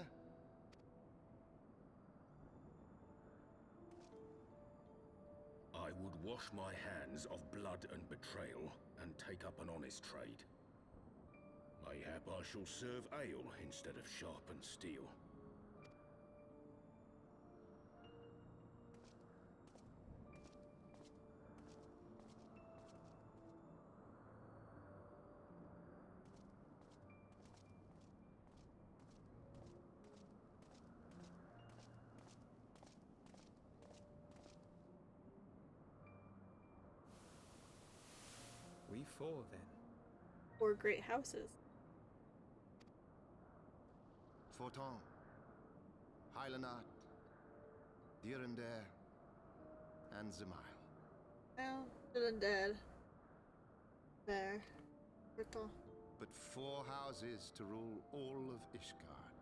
I would wash my hands of blood and betrayal, and take up an honest trade. Mayhap I shall serve ale instead of sharpened steel. We four, then. 4 great houses. Forton, Hylanat, Durender, and Zemail. Well, Dylan there. Brittle. But 4 houses to rule all of Ishgard.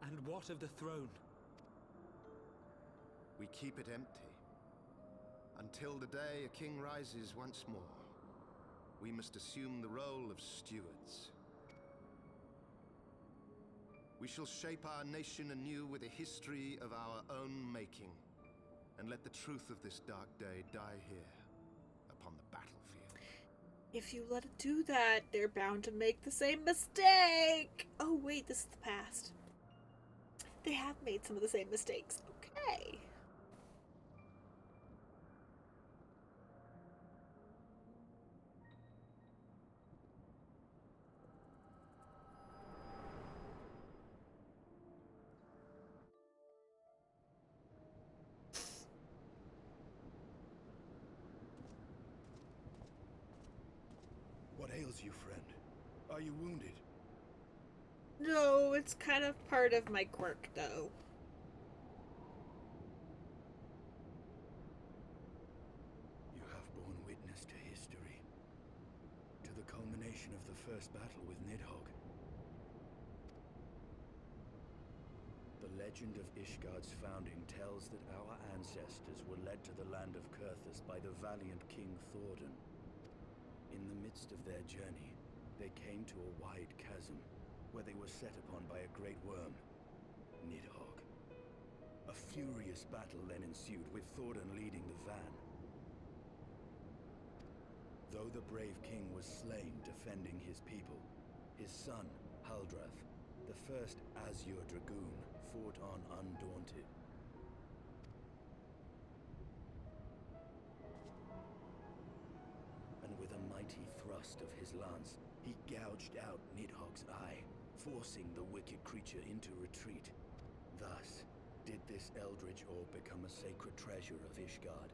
And what of the throne? We keep it empty. Until the day a king rises once more, we must assume the role of stewards. We shall shape our nation anew with a history of our own making, and let the truth of this dark day die here, upon the battlefield. If you let it do that, they're bound to make the same mistake! Oh wait, this is the past. They have made some of the same mistakes. Okay. What ails you, friend? Are you wounded? No, it's kind of part of my quirk, though. You have borne witness to history. To the culmination of the first battle with Nidhogg. The legend of Ishgard's founding tells that our ancestors were led to the land of Kurthus by the valiant King Thordan. In the midst of their journey, they came to a wide chasm, where they were set upon by a great worm, Nidhogg. A furious battle then ensued, with Thordan leading the van. Though the brave king was slain defending his people, his son, Haldrath, the first Azure Dragoon, fought on undaunted. And with a mighty thrust of his lance, he gouged out Nidhogg's eye, forcing the wicked creature into retreat. Thus, did this eldritch orb become a sacred treasure of Ishgard,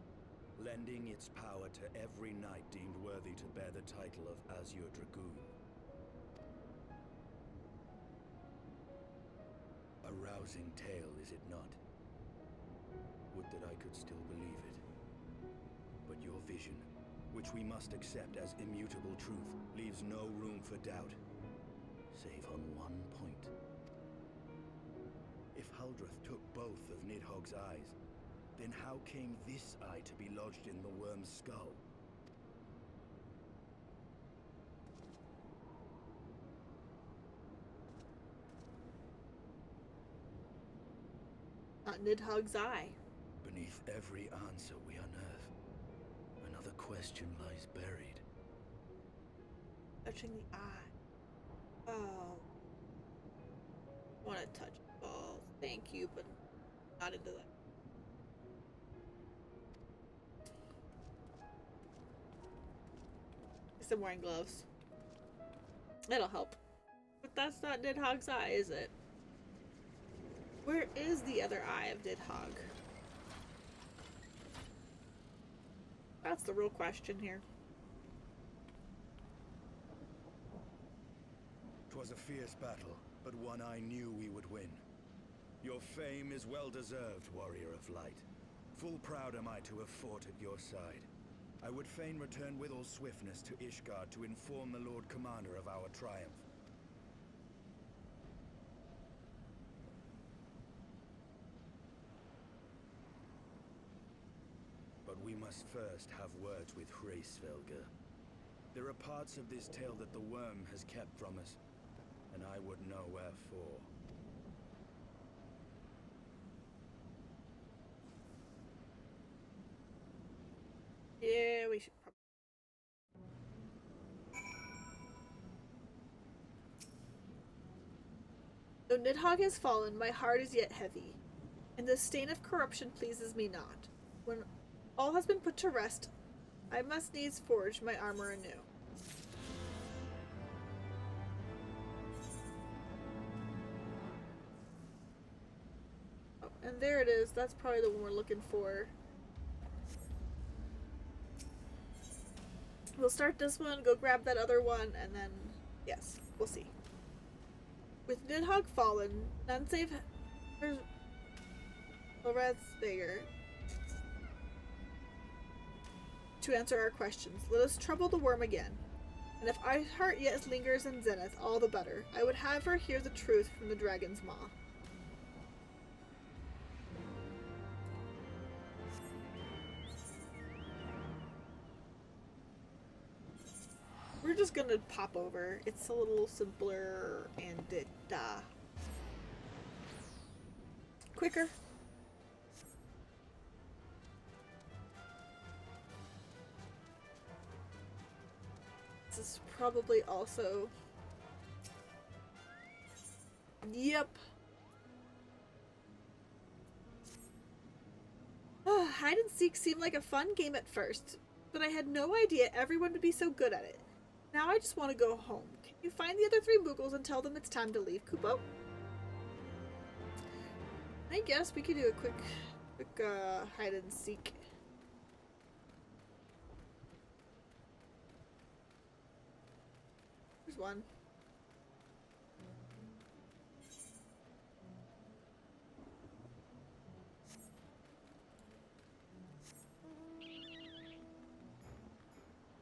lending its power to every knight deemed worthy to bear the title of Azure Dragoon. A rousing tale, is it not? Would that I could still believe it. But your vision, which we must accept as immutable truth, leaves no room for doubt, save on one point. If Huldreth took both of Nidhogg's eyes, then how came this eye to be lodged in the worm's skull? Not Nidhogg's eye. Beneath every answer we unearth, another question lies buried. Touching the eye. Oh. I want to touch balls. Thank you, but not into that. Guess I'm wearing gloves. That'll help. But that's not Nidhogg's eye, is it? Where is the other eye of Nidhogg? That's the real question here. 'Twas a fierce battle, but one I knew we would win. Your fame is well deserved, warrior of light. Full proud am I to have fought at your side. I would fain return with all swiftness to Ishgard to inform the Lord Commander of our triumph. But we must first have words with Hraesvelgr. There are parts of this tale that the worm has kept from us, and I would know wherefore. Yeah, we should probably. Though Nidhogg has fallen, my heart is yet heavy, and the stain of corruption pleases me not. When all has been put to rest, I must needs forge my armor anew. Oh, and there it is. That's probably the one we're looking for. We'll start this one, go grab that other one, and then, yes, we'll see. With Nidhogg fallen, none save Hraesvelgr to answer our questions. Let us trouble the worm again. And if our heart yet lingers in Zenith, all the better. I would have her hear the truth from the dragon's maw. We're just gonna pop over. It's a little simpler and quicker. This is probably also. Yep. Hide and seek seemed like a fun game at first, but I had no idea everyone would be so good at it. Now I just want to go home. Can you find the other 3 Moogles and tell them it's time to leave, Kupo? I guess we could do a quick hide and seek. There's one.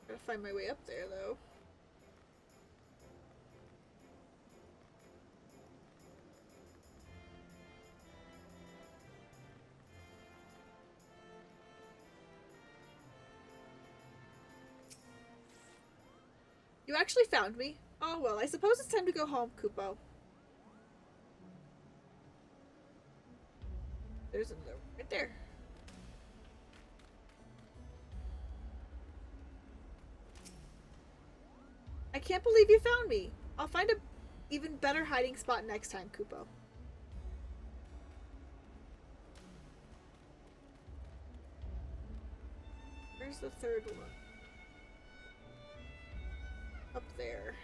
Gotta find my way up there, though. You actually found me? Oh well, I suppose it's time to go home, Kupo. There's another one right there. I can't believe you found me. I'll find a even better hiding spot next time, Kupo. Where's the 3rd one? Up there.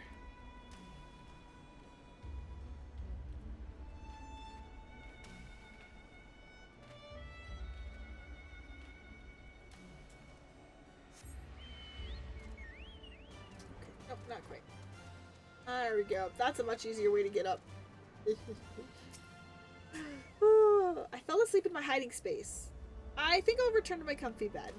Okay, nope, not quite. There we go. That's a much easier way to get up. fell asleep in my hiding space. I think I'll return to my comfy bed.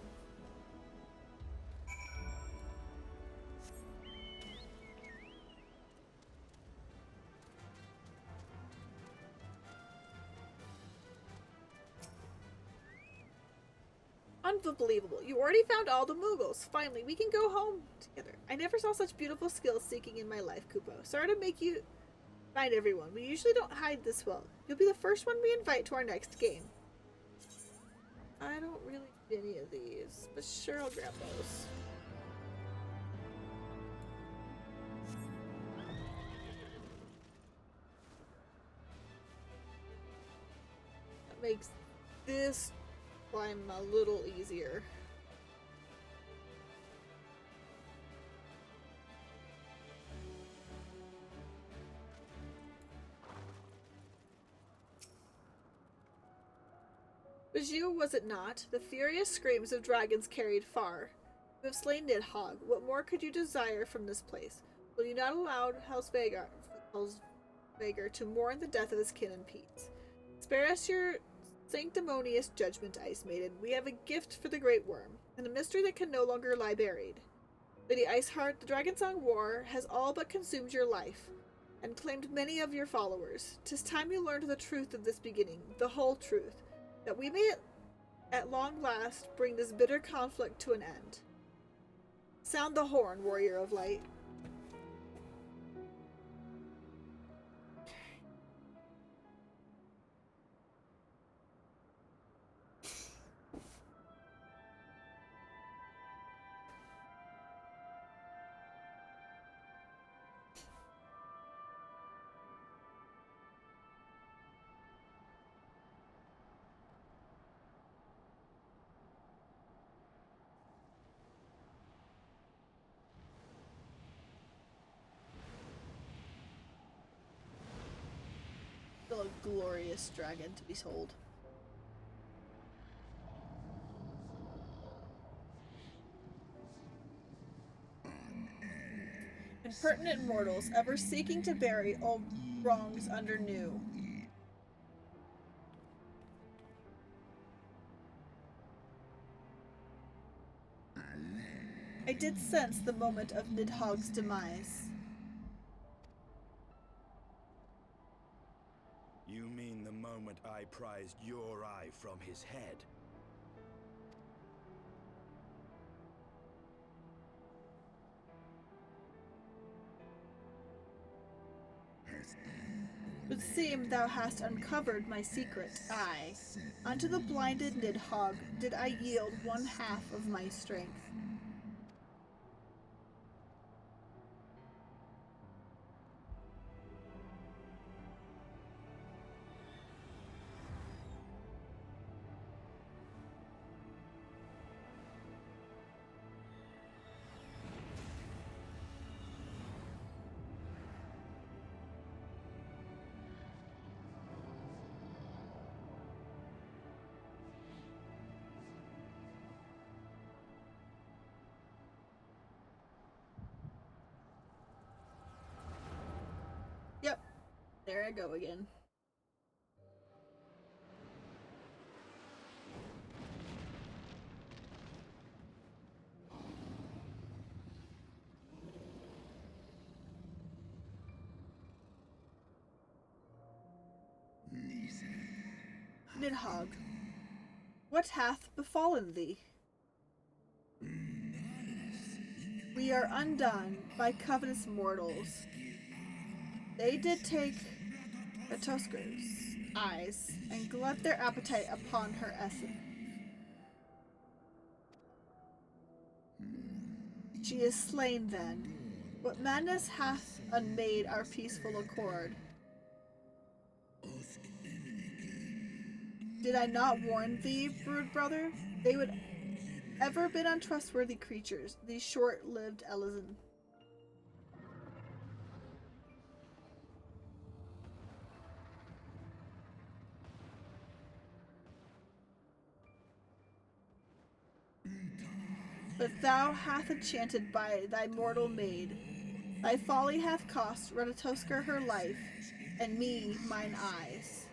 Unbelievable. You already found all the Moogles. Finally, we can go home together. I never saw such beautiful skill seeking in my life, Kupo. Sorry to make you find everyone. We usually don't hide this well. You'll be the first one we invite to our next game. I don't really need any of these, but sure, I'll grab those. That makes this climb a little easier. Was you, was it not? The furious screams of dragons carried far. You have slain Nidhogg. What more could you desire from this place? Will you not allow Helsvagar to mourn the death of his kin in peace? Spare us your sanctimonious judgment, Ice Maiden. We have a gift for the Great Worm, and a mystery that can no longer lie buried. Lady Iceheart, the Dragonsong War has all but consumed your life, and claimed many of your followers. 'Tis time you learned the truth of this beginning, the whole truth, that we may at long last bring this bitter conflict to an end. Sound the horn, Warrior of Light. Still a glorious dragon to behold. Impertinent mortals, ever seeking to bury old wrongs under new. I did sense the moment of Nidhogg's demise. You mean the moment I prized your eye from his head? Would seem thou hast uncovered my secret. Aye, unto the blinded Nidhogg did I yield one half of my strength. Yep, there I go again. Nidhogg, what hath befallen thee? We are undone by covetous mortals. They did take Ratosker's eyes and glut their appetite upon her essence. She is slain then. What madness hath unmade our peaceful accord? Did I not warn thee, brood brother? They would ever been untrustworthy creatures, these short-lived Elysian. But thou hath enchanted by thy mortal maid. Thy folly hath cost Ratatosker her life, and me mine eyes.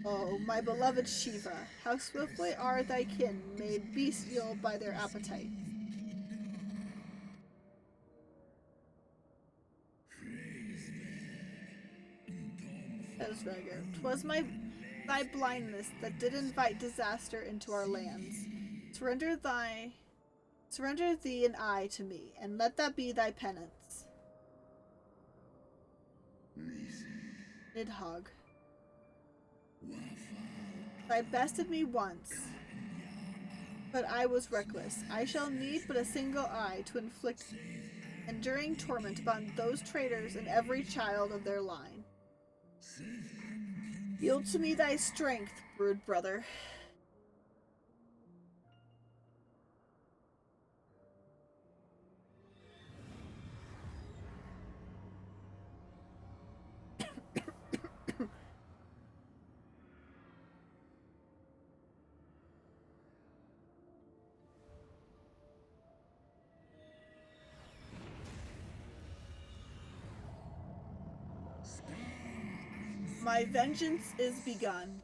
Oh, my beloved Shiva, how swiftly are thy kin made bestial by their appetite. That is very good. 'Twas thy blindness that did invite disaster into our lands. Surrender thee and I to me, and let that be thy penance. Nidhogg. Thy bested me once, but I was reckless. I shall need but a single eye to inflict enduring torment upon those traitors and every child of their line. Yield to me thy strength, brood brother. My vengeance is begun.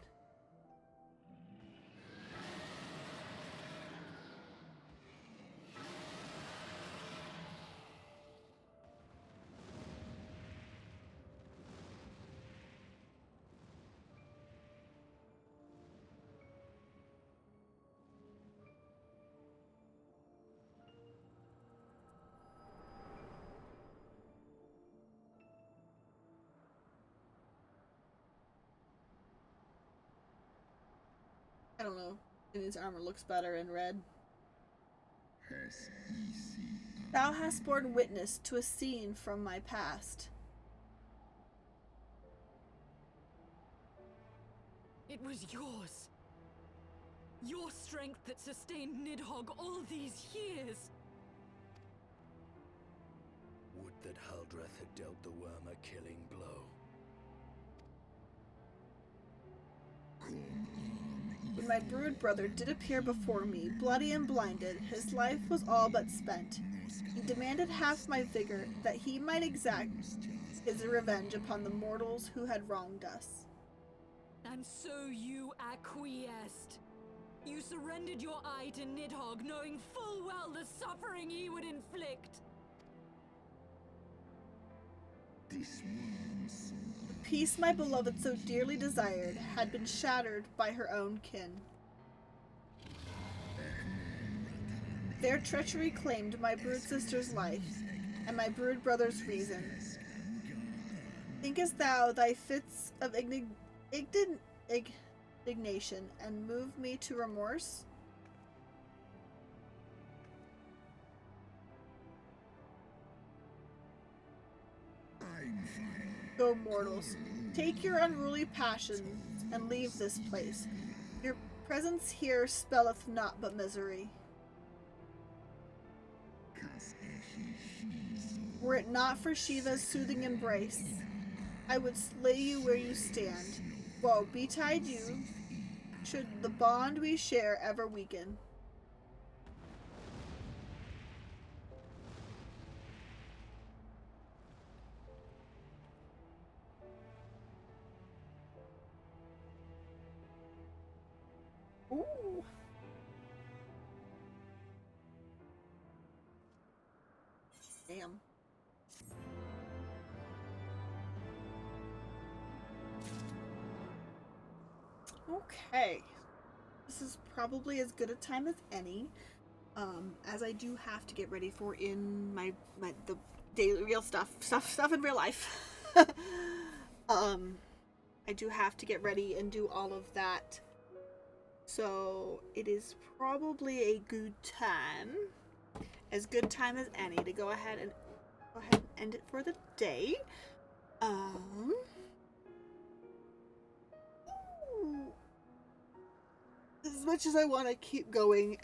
I don't know. And his armor looks better in red. Thou hast borne witness to a scene from my past. It was yours. Your strength that sustained Nidhogg all these years. Would that Haldreth had dealt the worm a killing blow. When my brood brother did appear before me, bloody and blinded, his life was all but spent. He demanded half my vigor, that he might exact his revenge upon the mortals who had wronged us. And so you acquiesced. You surrendered your eye to Nidhogg, knowing full well the suffering he would inflict. The peace my beloved so dearly desired had been shattered by her own kin. Their treachery claimed my brood sister's life, and my brood brother's reason. Thinkest thou thy fits of indignation and move me to remorse? Go, mortals, take your unruly passions and leave this place. Your presence here spelleth naught but misery. Were it not for Shiva's soothing embrace, I would slay you where you stand. Woe betide you, should the bond we share ever weaken. Ooh. Damn. Okay. This is probably as good a time as any. As I do have to get ready for in the daily real stuff in real life. I do have to get ready and do all of that. So it is probably a good time, as good time as any, to go ahead and end it for the day. As much as I want to keep going,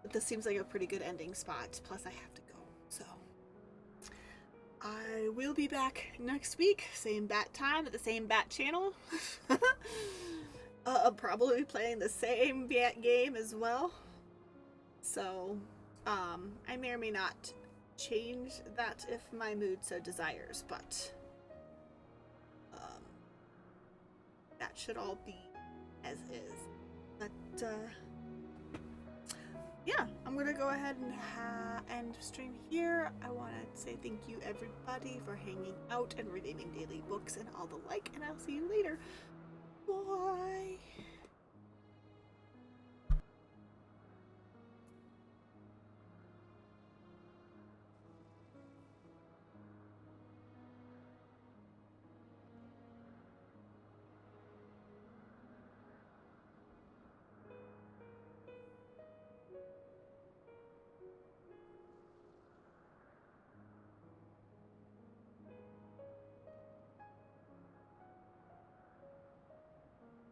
but this seems like a pretty good ending spot. Plus, I have to go, so I will be back next week, same bat time at the same bat channel. I'll probably be playing the same bat game as well. So, I may or may not change that if my mood so desires, but that should all be as is. But, yeah, I'm gonna go ahead and end stream here. I want to say thank you everybody for hanging out and redeeming daily books and all the like, and I'll see you later. Bye!